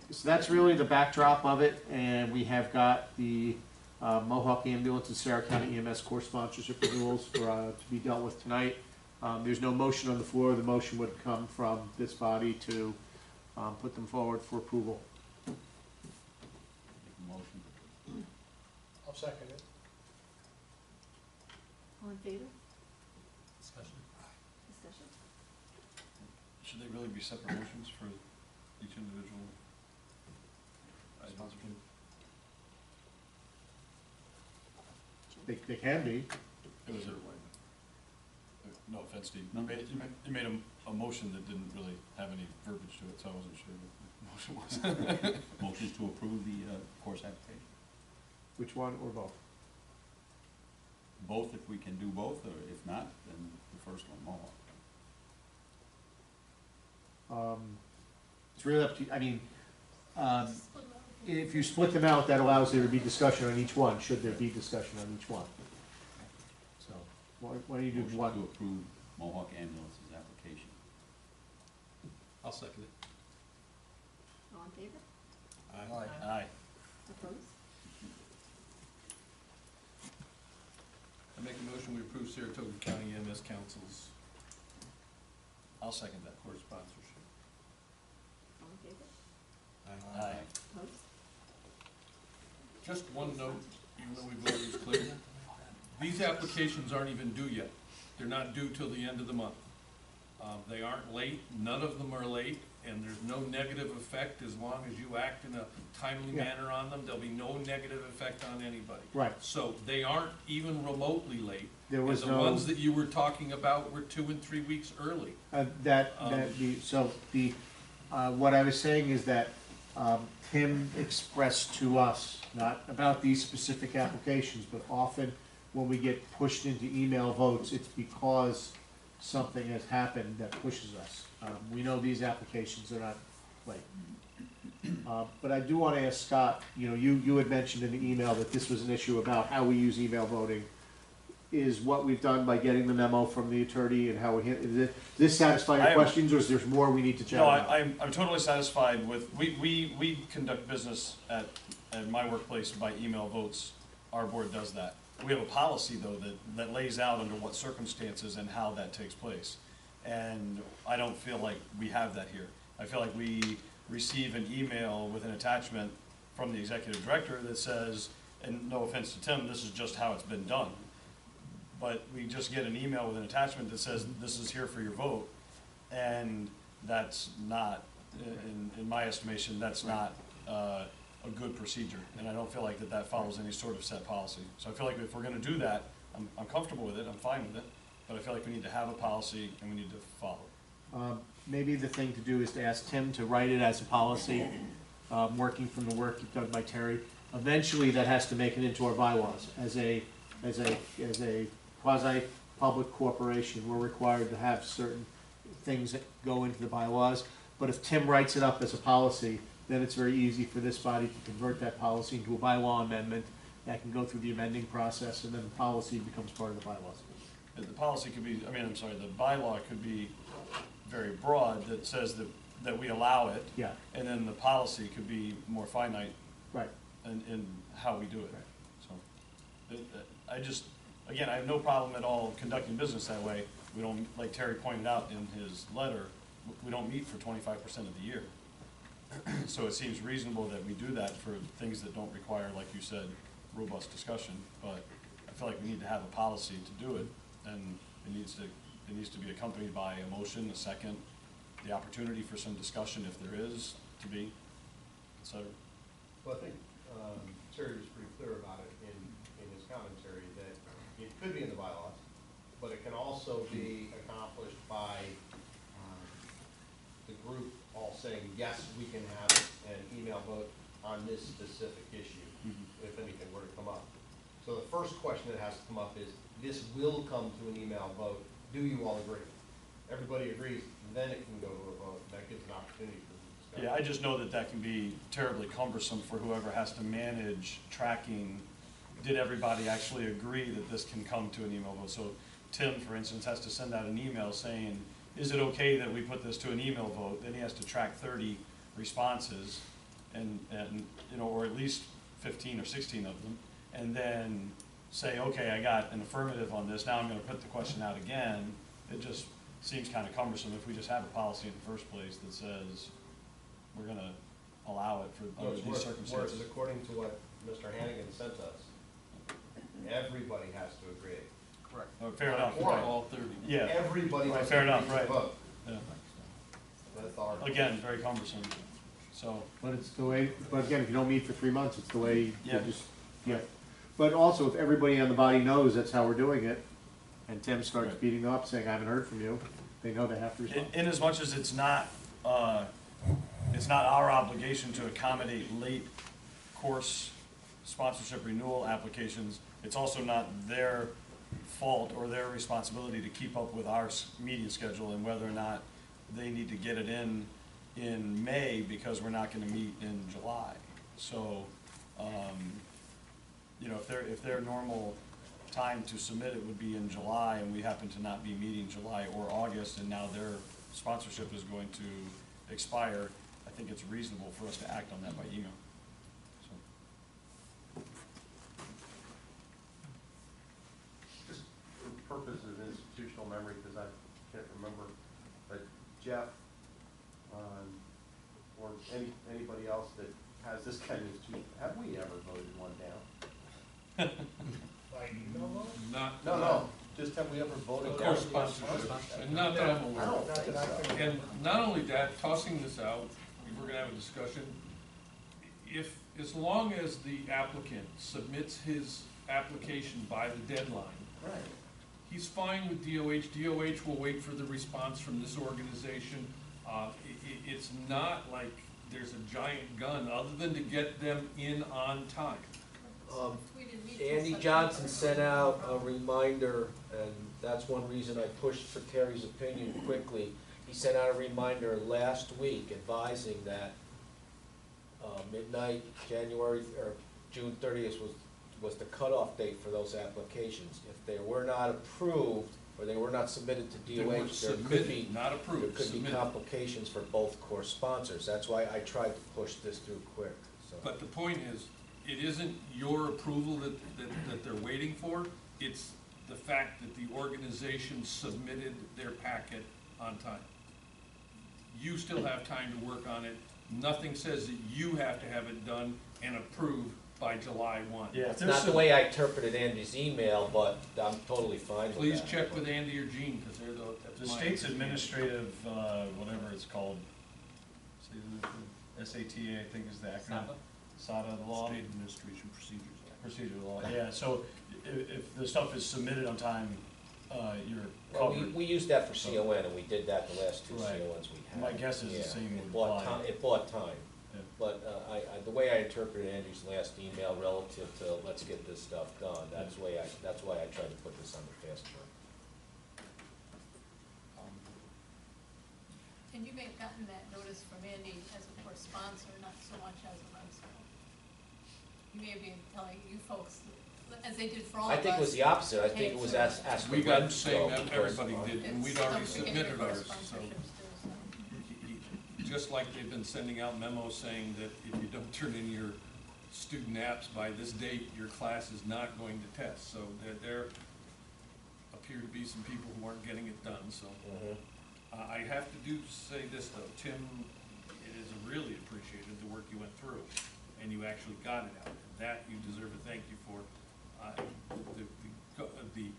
So that's really the backdrop of it, and we have got the Mohawk Ambulance and Sarah County EMS core sponsorship renewals to be dealt with tonight. There's no motion on the floor. The motion would come from this body to put them forward for approval. Motion. I'll second it. All in favor? Discussion. Discussion? Should they really be separate motions for each individual sponsor? They can be. It was no offense, Steve. You made a motion that didn't really have any verbiage to it, so I wasn't sure what the motion was. Motions to approve the course application? Which one or both? Both, if we can do both, or if not, then the first one, Mohawk. It's really up to you. I mean, if you split them out, that allows there to be discussion on each one, should there be discussion on each one. So, why don't you do Motion one? to approve Mohawk ambulance's application. I'll second it. All in favor? Aye. Opposed? I make a motion, we approve Saratoga County EMS Council's. I'll second that course sponsorship. All in favor? Aye. Opposed? Just one note, even though we voted it clear, these applications aren't even due yet. They're not due till the end of the month. They aren't late, none of them are late. and there's no negative effect as long as you act in a timely Yeah. manner on them, there'll be no negative effect on anybody. Right. So they aren't even remotely late. There was And no- the ones that you were talking about were 2 and 3 weeks early. What I was saying is that, Tim expressed to us, not about these specific applications, but often when we get pushed into email votes, it's because something has happened that pushes us. We know these applications are not late. But I do wanna ask Scott, you had mentioned in the email that this was an issue about how we use email voting. Is what we've done by getting the memo from the attorney and how does this satisfy I your am- questions, or is there more we need to chat No, about? I'm totally satisfied with, we conduct business at my workplace by email votes. Our board does that. We have a policy, though, that lays out under what circumstances and how that takes place. And I don't feel like we have that here. I feel like we receive an email with an attachment from the executive director that says, and no offense to Tim, this is just how it's been done. But we just get an email with an attachment that says, this is here for your vote. And that's not, in my estimation, that's not a good procedure. And I don't feel like that follows any sort of set policy. So I feel like if we're gonna do that, I'm comfortable with it, I'm fine with it. But I feel like we need to have a policy and we need to follow it. Maybe the thing to do is to ask Tim to write it as a policy, working from the work done by Terry. Eventually, that has to make it into our bylaws. As a quasi-public corporation, we're required to have certain things that go into the bylaws. But if Tim writes it up as a policy, then it's very easy for this body to convert that policy into a bylaw amendment that can go through the amending process, and then the policy becomes part of the bylaws. The policy could be, the bylaw could be very broad that says that we allow it. Yeah, And then the policy could be more finite right. in how we do it. So, I just, again, I have no problem at all conducting business that way. We don't, like Terry pointed out in his letter, we don't meet for 25% of the year. So it seems reasonable that we do that for things that don't require, like you said, robust discussion. But I feel like we need to have a policy to do it, and it needs to be accompanied by a motion, a second, the opportunity for some discussion if there is to be, et cetera. Well, I think Terry was pretty clear about it in his commentary, that it could be in the bylaws, but it can also be accomplished by the group all saying, yes, we can have an email vote on this specific issue, if anything were to come up. So the first question that has to come up is, this will come to an email vote, do you all agree? Everybody agrees, then it can go to a vote, and that gives an opportunity for discussion. Yeah, I just know that can be terribly cumbersome for whoever has to manage tracking. Did everybody actually agree that this can come to an email vote? So Tim, for instance, has to send out an email saying, is it okay that we put this to an email vote? Then he has to track 30 responses and or at least 15 or 16 of them, and then say, okay, I got an affirmative on this, now I'm gonna put the question out again. It just seems kind of cumbersome if we just have a policy in the first place that says we're gonna allow it for No, under it's these worse, circumstances. according to what Mr. Hannigan sent us, everybody has to agree. Correct. Fair enough, Or right. All 30. Yeah, Everybody Right, has fair to enough, agree to right. vote. yeah. That's our. Again, very cumbersome, so, But it's the way, but again, if you don't meet for 3 months, it's the way you Yeah. just, yeah. But also, if everybody on the body knows that's how we're doing it, and Tim starts Right. beating them up, saying, I haven't heard from you, they know they have to respond. in as much as it's not our obligation to accommodate late course sponsorship renewal applications, it's also not their fault or their responsibility to keep up with our meeting schedule and whether or not they need to get it in May because we're not gonna meet in July. So, if their normal time to submit it would be in July and we happen to not be meeting July or August and now their sponsorship is going to expire, I think it's reasonable for us to act on that by email. So, Just for purposes of institutional memory, because I can't remember, but Jeff, or anybody else that has this kind of institution, have we ever voted one down? By email vote? Not. No, Just have we ever voted Of down? course, sponsorship, and not that I'm I aware don't of. think so. And not only that, tossing this out, we're gonna have a discussion. If, as long as the applicant submits his application by the deadline, Right. he's fine with DOH. DOH will wait for the response from this organization. It's not like there's a giant gun, other than to get them in on time. Um, Andy Johnson sent out a reminder, and that's one reason I pushed for Terry's opinion quickly. He sent out a reminder last week advising that midnight, June 30th was the cutoff date for those applications. If they were not approved, or they were not submitted to They were DOH, there could be, submitted, not approved, there could be submitted. complications for both core sponsors. That's why I tried to push this through quick, so. But the point is, it isn't your approval that they're waiting for, it's the fact that the organization submitted their packet on time. You still have time to work on it. Nothing says that you have to have it done and approved by July 1. Yeah, if It's there's not the some- way I interpreted Andy's email, but I'm totally fine with that. Please check with Andy or Gene, because they're The that's my state's understanding. administrative, whatever it's called, SATA, I think is the acronym. SATA, the law. State Administration Procedures Act. Procedure law, yeah, so if the stuff is submitted on time, you're Well, covered. we used that for CON, and we did that the last two Right. CONs we had. My guess is the Yeah, same it would bought apply. ti- It bought time, Yeah. but the way I interpreted Andy's last email relative to let's get this stuff done, that's why I tried to put this on the fast track. And you may have gotten that notice from Andy as a core sponsor, not so much as a Remsco. You may have been telling you folks, as they did for all of us. I think it was the opposite, I think it was asked for We got the Remsco, same, because, everybody did, and It's we'd already something in submitted core ours, so. sponsorships too, so. Just like they've been sending out memos saying that if you don't turn in your student apps by this date, your class is not going to test. So there appear to be some people who aren't getting it done, so. Mhm. I have to say this though, Tim, it is really appreciated the work you went through, and you actually got it out. And that you deserve a thank you for. The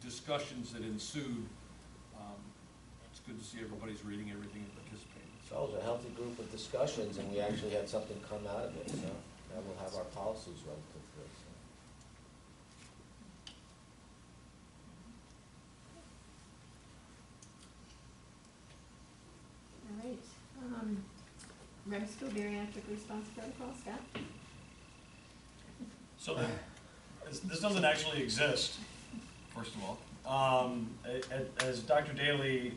discussions that ensued, it's good to see everybody's reading everything and participating. So it was a healthy group of discussions, and we actually had something come out of it, so now we'll have our policies relative to this. All right, Remsco bariatric response protocol, Scott? So this doesn't actually exist, first of all. As Dr. Daly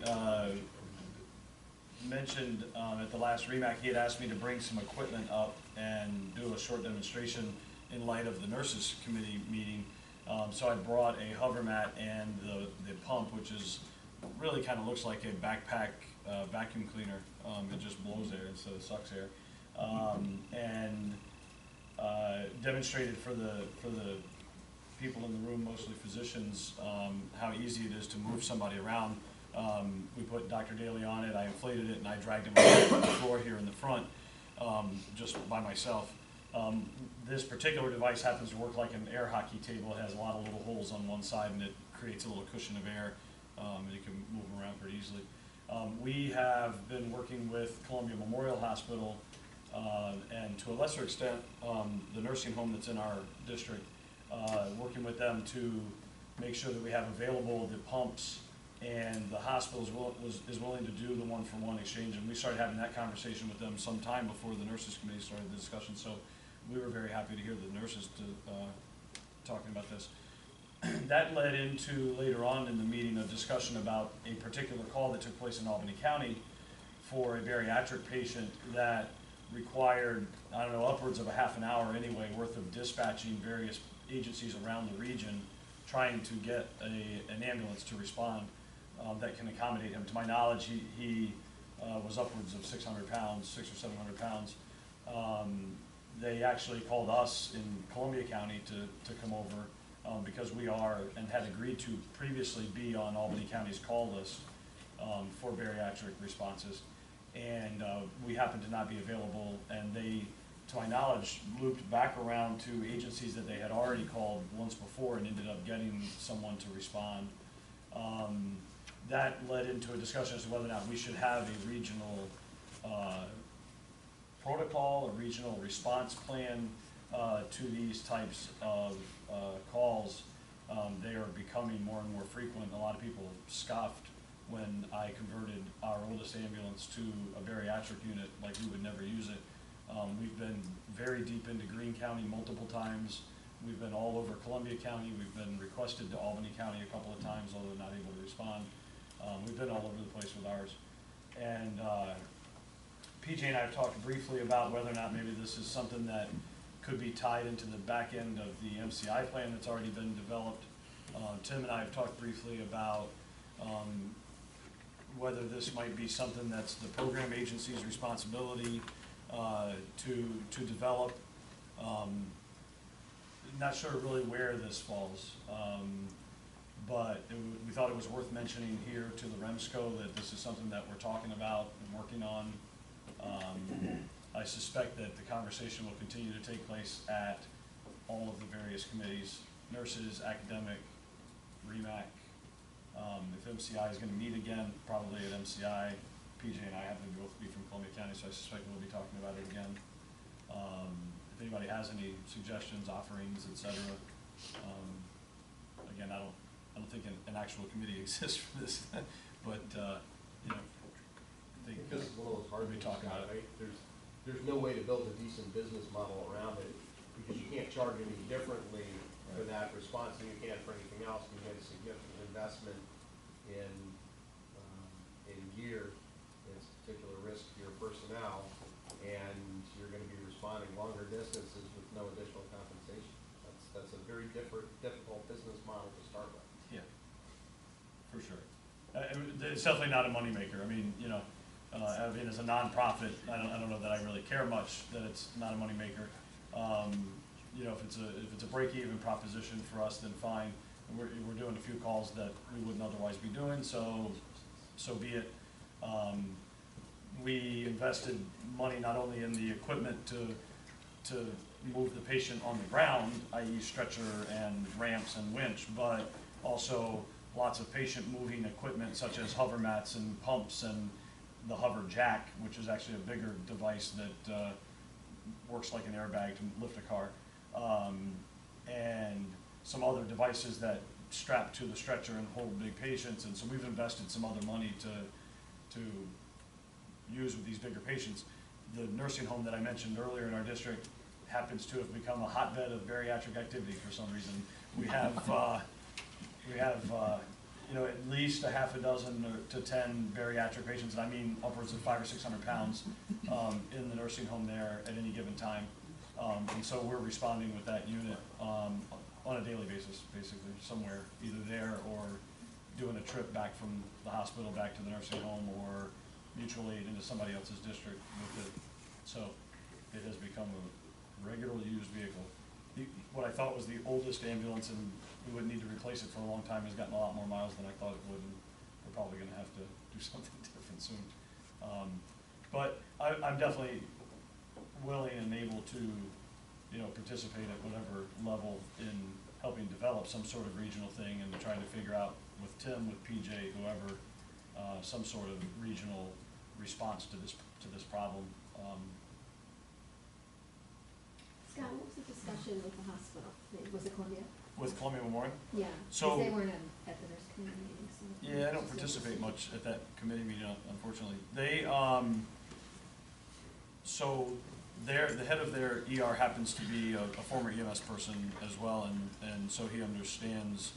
mentioned at the last REMAC, he had asked me to bring some equipment up and do a short demonstration in light of the nurses committee meeting. So I brought a hover mat and the pump, which is really kind of looks like a backpack vacuum cleaner. It just blows air instead of sucks air. And demonstrated for the people in the room, mostly physicians, how easy it is to move somebody around. We put Dr. Daly on it, I inflated it, and I dragged him on the floor here in the front, just by myself. This particular device happens to work like an air hockey table. It has a lot of little holes on one side, and it creates a little cushion of air, and you can move them around pretty easily. We have been working with Columbia Memorial Hospital, and to a lesser extent, the nursing home that's in our district, working with them to make sure that we have available the pumps, and the hospital is willing to do the one-for-one exchange, and we started having that conversation with them sometime before the nurses committee started the discussion, so we were very happy to hear the nurses talking about this. That led into, later on in the meeting, a discussion about a particular call that took place in Albany County for a bariatric patient that required, I don't know, upwards of a half an hour anyway, worth of dispatching various agencies around the region, trying to get an ambulance to respond that can accommodate him. To my knowledge, he was upwards of 600 pounds, 600 or 700 pounds. They actually called us in Columbia County to come over because we are, and had agreed to previously be on Albany County's call list for bariatric responses. And we happened to not be available, and they to my knowledge, looped back around to agencies that they had already called once before and ended up getting someone to respond. That led into a discussion as to whether or not we should have a regional protocol, a regional response plan to these types of calls. They are becoming more and more frequent. A lot of people scoffed when I converted our oldest ambulance to a bariatric unit, like we would never use it. We've been very deep into Greene County multiple times. We've been all over Columbia County. We've been requested to Albany County a couple of times, although not able to respond. We've been all over the place with ours. And PJ and I have talked briefly about whether or not maybe this is something that could be tied into the back end of the MCI plan that's already been developed. Tim and I have talked briefly about whether this might be something that's the program agency's responsibility to develop. Not sure really where this falls, but we thought it was worth mentioning here to the Remsco that this is something that we're talking about and working on. I suspect that the conversation will continue to take place at all of the various committees, nurses, academic, REMAC. If MCI is going to meet again, probably at MCI. PJ and I happen to both be from Columbia County, so I suspect we'll be talking about it again. If anybody has any suggestions, offerings, etc. Again, I don't think an actual committee exists for this, but you know, I think This is one of those hard we'll be things, talking about it. right? There's no way to build a decent business model around it, because you can't charge any differently for that response than you can for anything else. You get a significant investment in gear, it's a particular risk to your personnel, and you're gonna be responding longer distances with no additional compensation. That's a very difficult business model to start with. Yeah, for sure. It's definitely not a moneymaker. I mean, you know, I mean, as a nonprofit, I don't know that I really care much that it's not a moneymaker. You know, if it's a break-even proposition for us, then fine. And we're doing a few calls that we wouldn't otherwise be doing, so be it. We invested money not only in the equipment to move the patient on the ground, i.e. stretcher and ramps and winch, but also lots of patient moving equipment such as hover mats and pumps and the hover jack, which is actually a bigger device that works like an airbag to lift a car, and some other devices that strap to the stretcher and hold big patients. And so we've invested some other money to use with these bigger patients. The nursing home that I mentioned earlier in our district happens to have become a hotbed of bariatric activity for some reason. We have you know, at least a half a dozen to 10 bariatric patients, and I mean upwards of 500 or 600 pounds in the nursing home there at any given time. And so we're responding with that unit on a daily basis, basically, somewhere, either there or doing a trip back from the hospital back to the nursing home, or mutual aid into somebody else's district with it. So it has become a regularly used vehicle. What I thought was the oldest ambulance, and we wouldn't need to replace it for a long time, has gotten a lot more miles than I thought it would, and we're probably gonna have to do something different soon. But I'm definitely willing and able to, you know, participate at whatever level in helping develop some sort of regional thing and trying to figure out with Tim, with PJ, whoever, some sort of regional response to this problem. Scott, what was the discussion with the hospital? Was it Columbia? With Columbia Memorial? Yeah, So- because they weren't at the nurse committee meeting, so. Yeah, I don't participate much at that committee meeting, unfortunately. They, so the head of their ER happens to be a former EMS person as well, and so he understands,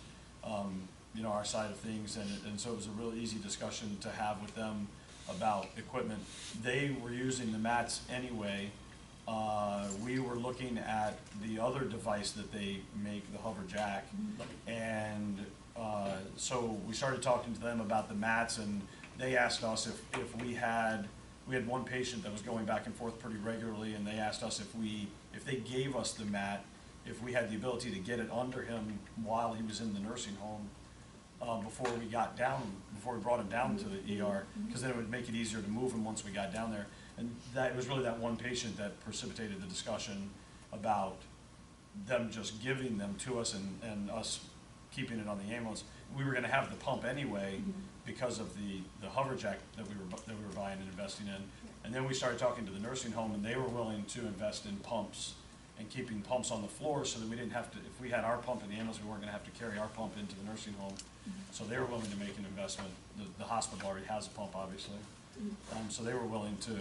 you know, our side of things, and so it was a really easy discussion to have with them about equipment. They were using the mats anyway. We were looking at the other device that they make, the hover jack, and so we started talking to them about the mats, and they asked us if we had one patient that was going back and forth pretty regularly, and they asked us if they gave us the mat, if we had the ability to get it under him while he was in the nursing home, before we brought him down to the ER, because then it would make it easier to move him once we got down there. And that, it was really that one patient that precipitated the discussion about them just giving them to us and us keeping it on the ambulance. We were gonna have the pump anyway because of the hover jack that we were buying and investing in. And then we started talking to the nursing home, and they were willing to invest in pumps and keeping pumps on the floor so that we didn't have to, if we had our pump in the ambulance, we weren't gonna have to carry our pump into the nursing home. So they were willing to make an investment. The hospital already has a pump, obviously. So they were willing to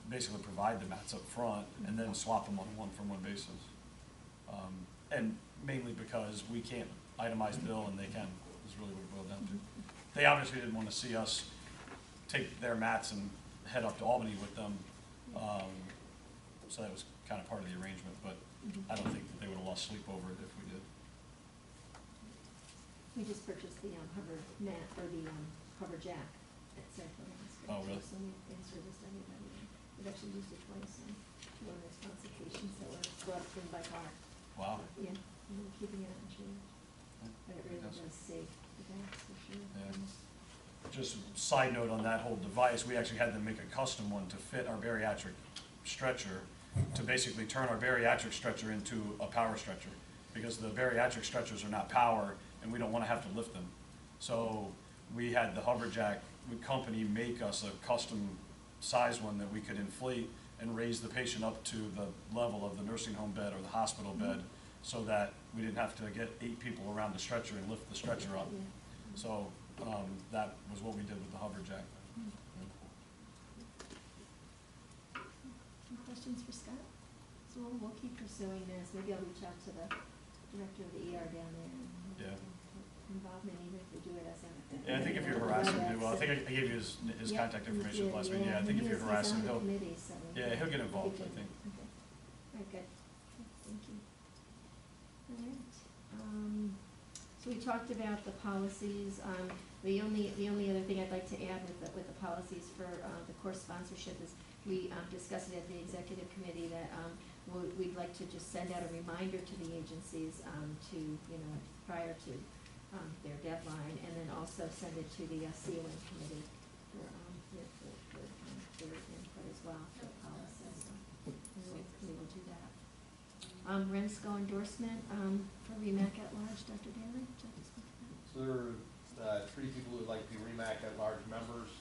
basically provide the mats up front and then swap them on a one-for-one basis. And mainly because we can't itemize bill and they can, is really what it boiled down to. They obviously didn't want to see us take their mats and head up to Albany with them. So that was kind of part of the arrangement, but I don't think that they would have lost sleep over it if we did. We just purchased the hover mat, or the hover jack at Saratoga Hospital. Oh, really? So we in-serviced everybody. We've actually used it twice, and one is consultations that were brought in by car. Wow. Yeah, and we're keeping it unchanged. But it really does save the backs for sure. Yeah. Just side note on that whole device, we actually had them make a custom one to fit our bariatric stretcher, to basically turn our bariatric stretcher into a power stretcher, because the bariatric stretchers are not power, and we don't want to have to lift them. So we had the hover jack company make us a custom size one that we could inflate and raise the patient up to the level of the nursing home bed or the hospital bed, so that we didn't have to get 8 people around the stretcher and lift the stretcher up. So that was what we did with the hover jack. Any questions for Scott? So we'll keep pursuing this. Maybe I'll reach out to the director of the ER down there and Yeah. involvement, even if we do it as a. Yeah, I think if you're harassing him, well, I think I gave you his Yeah, contact you information did, last week. Yeah, I and think if he you're is- harassing him, he's on he'll, the committee, so. yeah, he'll get involved, I think. Okay. All right, good. Thank you. All right. So we talked about the policies. The only other thing I'd like to add with the policies for the course sponsorship is we discussed it at the executive committee that we'd like to just send out a reminder to the agencies to, prior to their deadline, and then also send it to the CON committee for their input as well for the policy. So we will do that. Remsco endorsement for REMAC at large, Dr. Daly, would you like to speak to that? So there are 3 people who would like to be REMAC at-large members,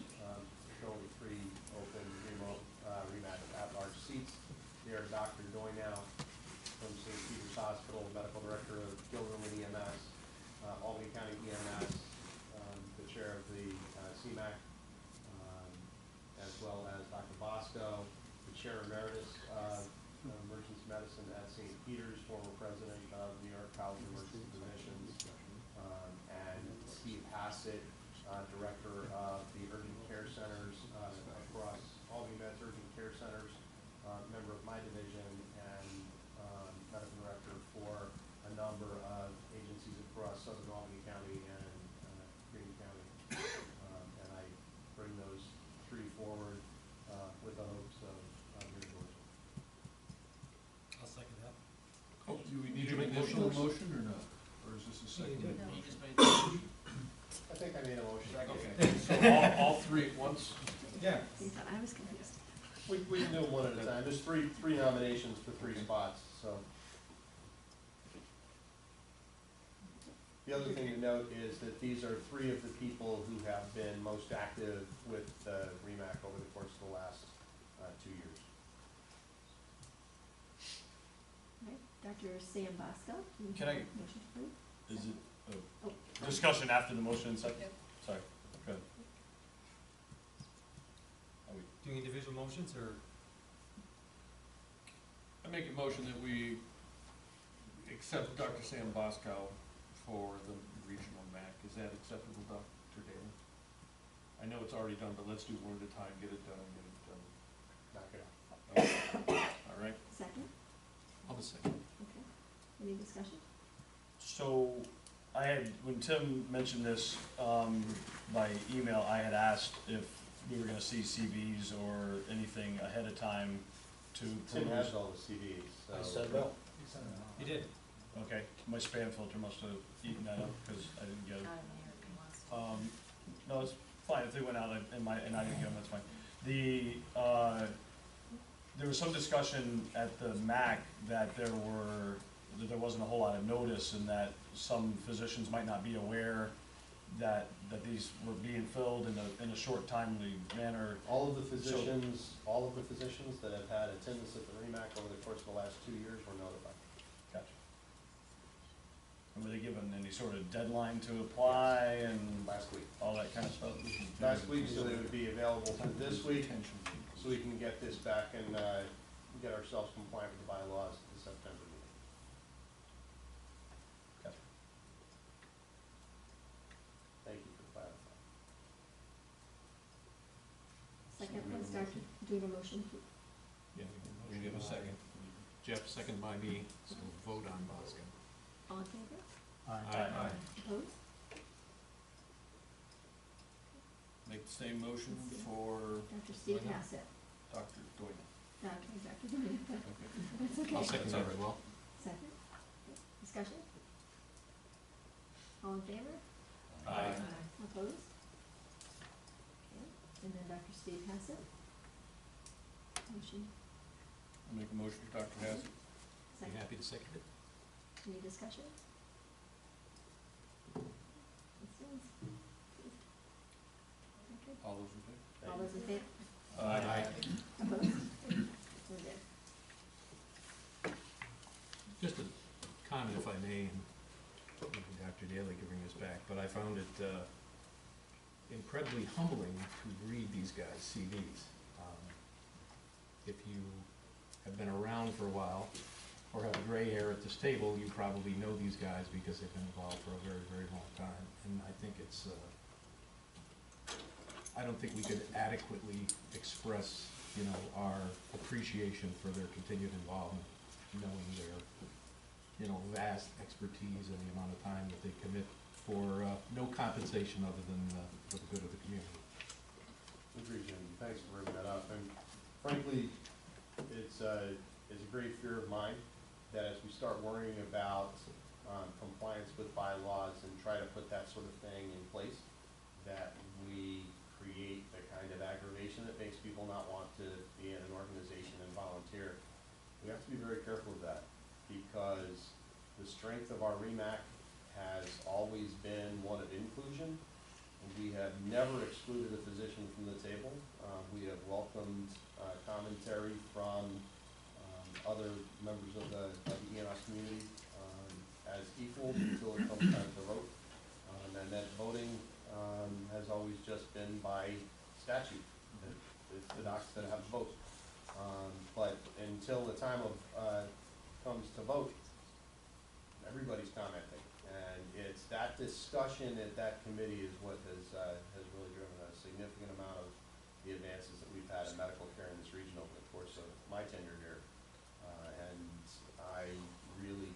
showing 3 open remote REMAC at-large seats. They are Dr. Doynow from St. Peter's Hospital, Medical Director of Gilderman EMS, Albany County EMS, the Chair of the CMAC, as well as Dr. Bosco, the Chair Emeritus of Emergency Medicine at St. Peter's, former President of New York College of Emergency Physicians, and Steve Hassett, Director of the Urgent Care Centers across Albany Med's Urgent Care Centers, member of my division, and Medical Director for a number of agencies across Southern Albany County and Greene County. And I bring those 3 forward with the hopes of your endorsement. I'll second that. Oh, do we need an additional motion or not? Or is this a second? He just made. I think I made a motion. Okay, so all 3 at once? Yeah. I was confused. We can do them one at a time. There's three nominations for 3 spots, so. The other thing to note is that these are 3 of the people who have been most active with REMAC over the course of the last 2 years. All right, Dr. Sam Bosco. do you Can have I- a motion to approve? Is it Oh, discussion after the motion and second? Yep. Sorry, go ahead. Doing individual motions, or? I make a motion that we accept Dr. Sam Bosco for the regional MAC. Is that acceptable, Dr. Daly? I know it's already done, but let's do one at a time, get it done, get it done. Knock it out. All right? second, I'll just second. okay. Any discussion? So, I had, when Tim mentioned this, by email, I had asked if we were gonna see CVs or anything ahead of time to Tim has peruse. all the CDs, so. I said no. You did. Okay, my spam filter must have eaten that up, cause I didn't get it. No, it's fine, if they went out and I didn't get them, that's fine. There was some discussion at the MAC that there wasn't a whole lot of notice and that some physicians might not be aware that these were being filled in a short timely manner. All of the physicians that have had attendance at the REMAC over the course of the last 2 years were notified. Gotcha. And were they given any sort of deadline to apply and Last week. all that kind of stuff? Last week, so they would be available for this week, so we can get this back and get ourselves compliant with the bylaws at the September meeting. Gotcha. Thank you for clarifying. Second, let's start, do we have a motion? Yeah, we can give a second. Jeff, second by me, so vote on Bosco. All in favor? Aye. Opposed? Make the same motion for Dr. Steve Why not? Hassett. Dr. Doyle. Dr. Domingue. That's okay. I'll second that as well. Second. Discussion? All in favor? Aye. Opposed? Okay, and then Dr. Steve Hassett. Motion, I'll make a motion for Dr. Hassett. You second. happy to second it? Any discussion? This one's approved. Okay, All those in favor? all those in favor? Aye. Opposed? We're good. Just a comment, if I may, and maybe Dr. Daly could bring this back, but I found it incredibly humbling to read these guys' CVs. If you have been around for a while, or have gray hair at this table, you probably know these guys because they've been involved for a very, very long time. And I think it's, I don't think we could adequately express, you know, our appreciation for their continued involvement, knowing their, you know, vast expertise and the amount of time that they commit for no compensation other than for the good of the community. Agreed, Jim. Thanks for bringing that up. And frankly, it's a great fear of mine that as we start worrying about compliance with bylaws and try to put that sort of thing in place, that we create the kind of aggravation that makes people not want to be in an organization and volunteer. We have to be very careful of that, because the strength of our REMAC has always been one of inclusion. We have never excluded a physician from the table. We have welcomed commentary from other members of the ENOS community as equal until it comes time to vote. And that voting has always just been by statute. It's the docs that have the vote. But until the time of comes to vote, everybody's commenting. And it's that discussion at that committee is what has really driven a significant amount of the advances that we've had in medical care in this region over the course of my tenure here. And I really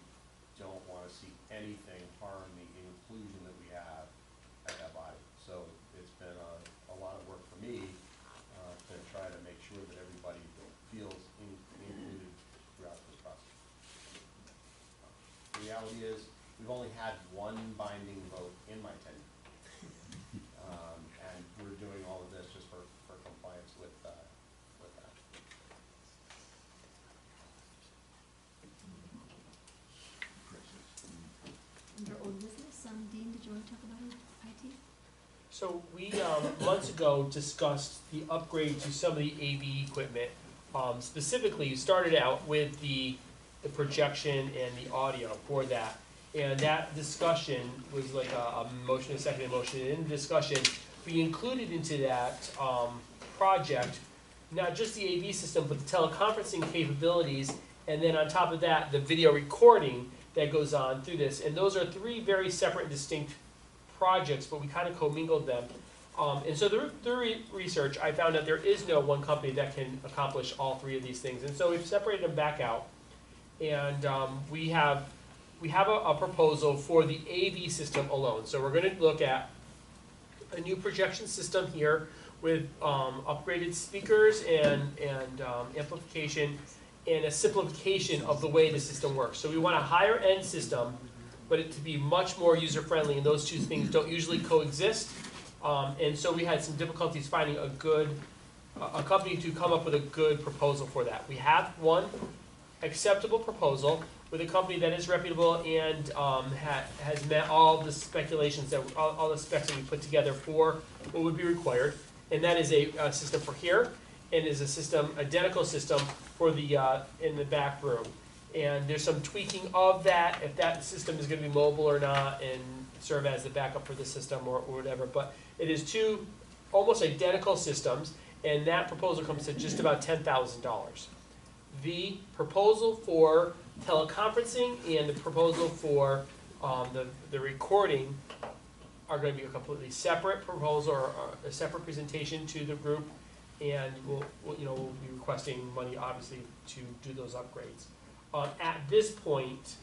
don't want to see anything harm the inclusion that we have at that body. So it's been a lot of work for me to try to make sure that everybody feels included throughout this process. The reality is, we've only had one binding vote in my tenure. And we're doing all of this just for compliance with that. Under old business, Dean, did you want to talk about IT? So we, months ago, discussed the upgrade to some of the AV equipment. Specifically, you started out with the projection and the audio for that. And that discussion was like a motion, a second motion. And in the discussion, we included into that project not just the AV system, but the teleconferencing capabilities, and then on top of that, the video recording that goes on through this. And those are three very separate and distinct projects, but we kind of commingled them. And so through research, I found that there is no one company that can accomplish all three of these things. And so we've separated them back out. And we have a proposal for the AV system alone. So we're going to look at a new projection system here with upgraded speakers and amplification and a simplification of the way the system works. So we want a higher end system, but it to be much more user friendly, and those two things don't usually coexist. And so we had some difficulties finding a good a company to come up with a good proposal for that. We have one acceptable proposal with a company that is reputable and has met all the speculations that, all the specs that we put together for what would be required. And that is a system for here, and is a system, identical system for the, in the back room. And there's some tweaking of that, if that system is gonna be mobile or not, and serve as the backup for the system or whatever. But it is two almost identical systems, and that proposal comes to just about $10,000. The proposal for teleconferencing and the proposal for the recording are going to be a completely separate proposal or a separate presentation to the group, and we'll be requesting money obviously to do those upgrades. At this point,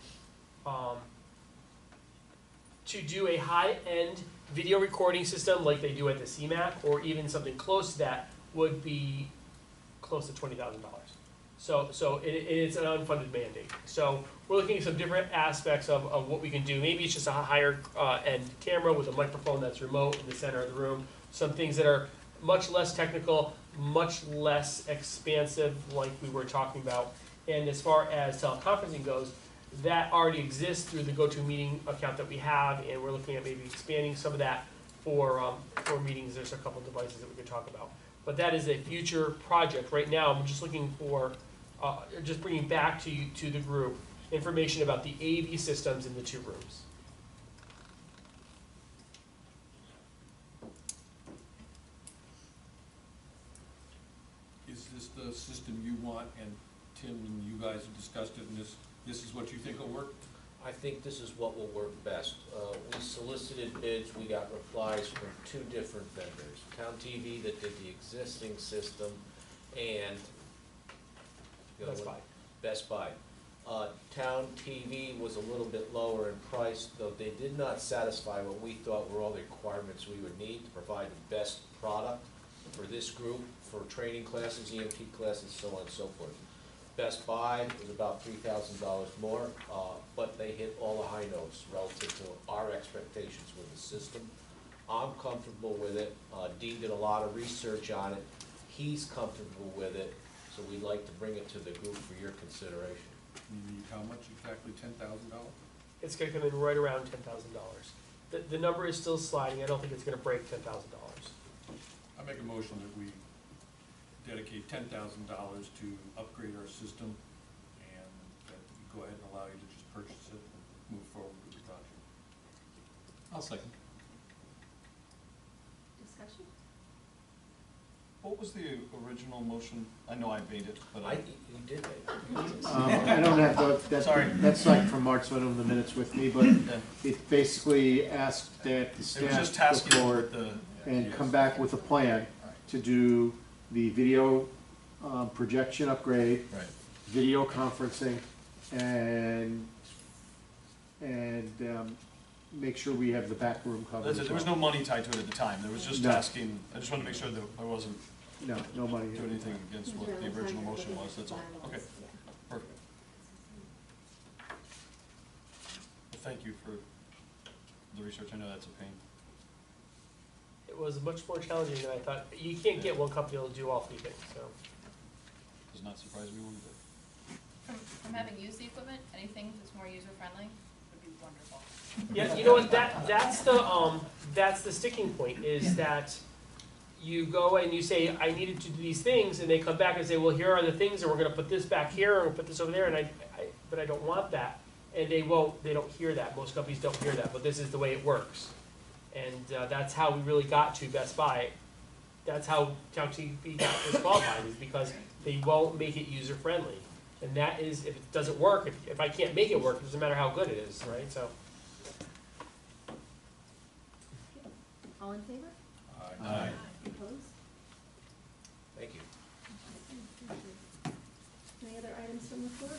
to do a high-end video recording system like they do at the CMAC, or even something close to that, would be close to $20,000. So it's an unfunded mandate. So we're looking at some different aspects of what we can do. Maybe it's just a higher end camera with a microphone that's remote in the center of the room. Some things that are much less technical, much less expansive, like we were talking about. And as far as teleconferencing goes, that already exists through the GoToMeeting account that we have, and we're looking at maybe expanding some of that for meetings. There's a couple devices that we could talk about. But that is a future project. Right now, I'm just looking for, just bringing back to the group information about the AV systems in the two rooms. Is this the system you want, and Tim and you guys have discussed it, and this is what you think will work? I think this is what will work best. We solicited bids, we got replies from two different vendors. Town TV that did the existing system, and Best Buy. Best Buy. Town TV was a little bit lower in price, though they did not satisfy what we thought were all the requirements we would need to provide the best product for this group, for training classes, EMT classes, so on and so forth. Best Buy was about $3,000 more, but they hit all the high notes relative to our expectations with the system. I'm comfortable with it. Dean did a lot of research on it. He's comfortable with it, so we'd like to bring it to the group for your consideration. You need how much exactly, $10,000? It's going to come in right around $10,000. The number is still sliding. I don't think it's going to break $10,000. I make a motion that we dedicate $10,000 to upgrade our system, and that we go ahead and allow you to just purchase it and move forward with the project. I'll second. Discussion? What was the original motion? I know I made it, but You did it. I don't have the, Sorry. that's like from March, so I don't have the minutes with me, but it basically asked that the it was staff just go tasking forward with the. and come back with a plan to do the video projection upgrade, Right. video conferencing, and make sure we have the back room covered That's it. as There was well. no money tied to it at the time. There was just No. asking, I just wanted to make sure that I wasn't No money. doing anything against what the original motion was, that's all. Okay, perfect. Well, thank you for the research. I know that's a pain. It was much more challenging than I thought. You can't get one company to do all three things, so. Does not surprise me one bit. From having used the equipment, anything that's more user-friendly would be wonderful. Yeah, you know what, that's the sticking point, is that you go and you say, I needed to do these things, and they come back and say, well, here are the things, and we're gonna put this back here, and we'll put this over there, and but I don't want that. And they don't hear that, most companies don't hear that, but this is the way it works. And that's how we really got to Best Buy. That's how Town TV got disqualified, is because they won't make it user-friendly. And that is, if it doesn't work, if I can't make it work, it doesn't matter how good it is, right, so. All in favor? Aye. Opposed? Thank you. Any other items from the floor?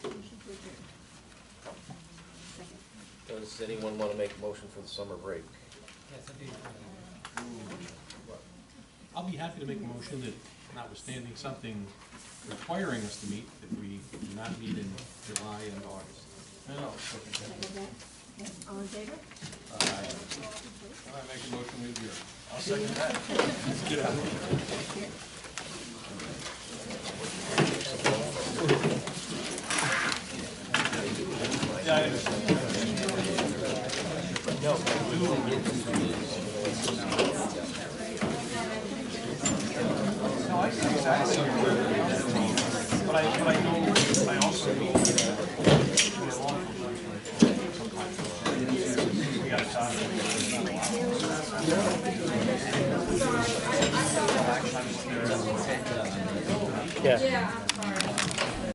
Motion to adjourn. Second. Does anyone want to make a motion for the summer break? I'll be happy to make a motion that notwithstanding something requiring us to meet, that we do not meet in July and August. No, Second that. Okay, all in favor? I make a motion with you. I'll second that. Get out of here. Yeah, I understand. No, I see exactly where you're coming from. But I know, I also know we got a time. Yeah.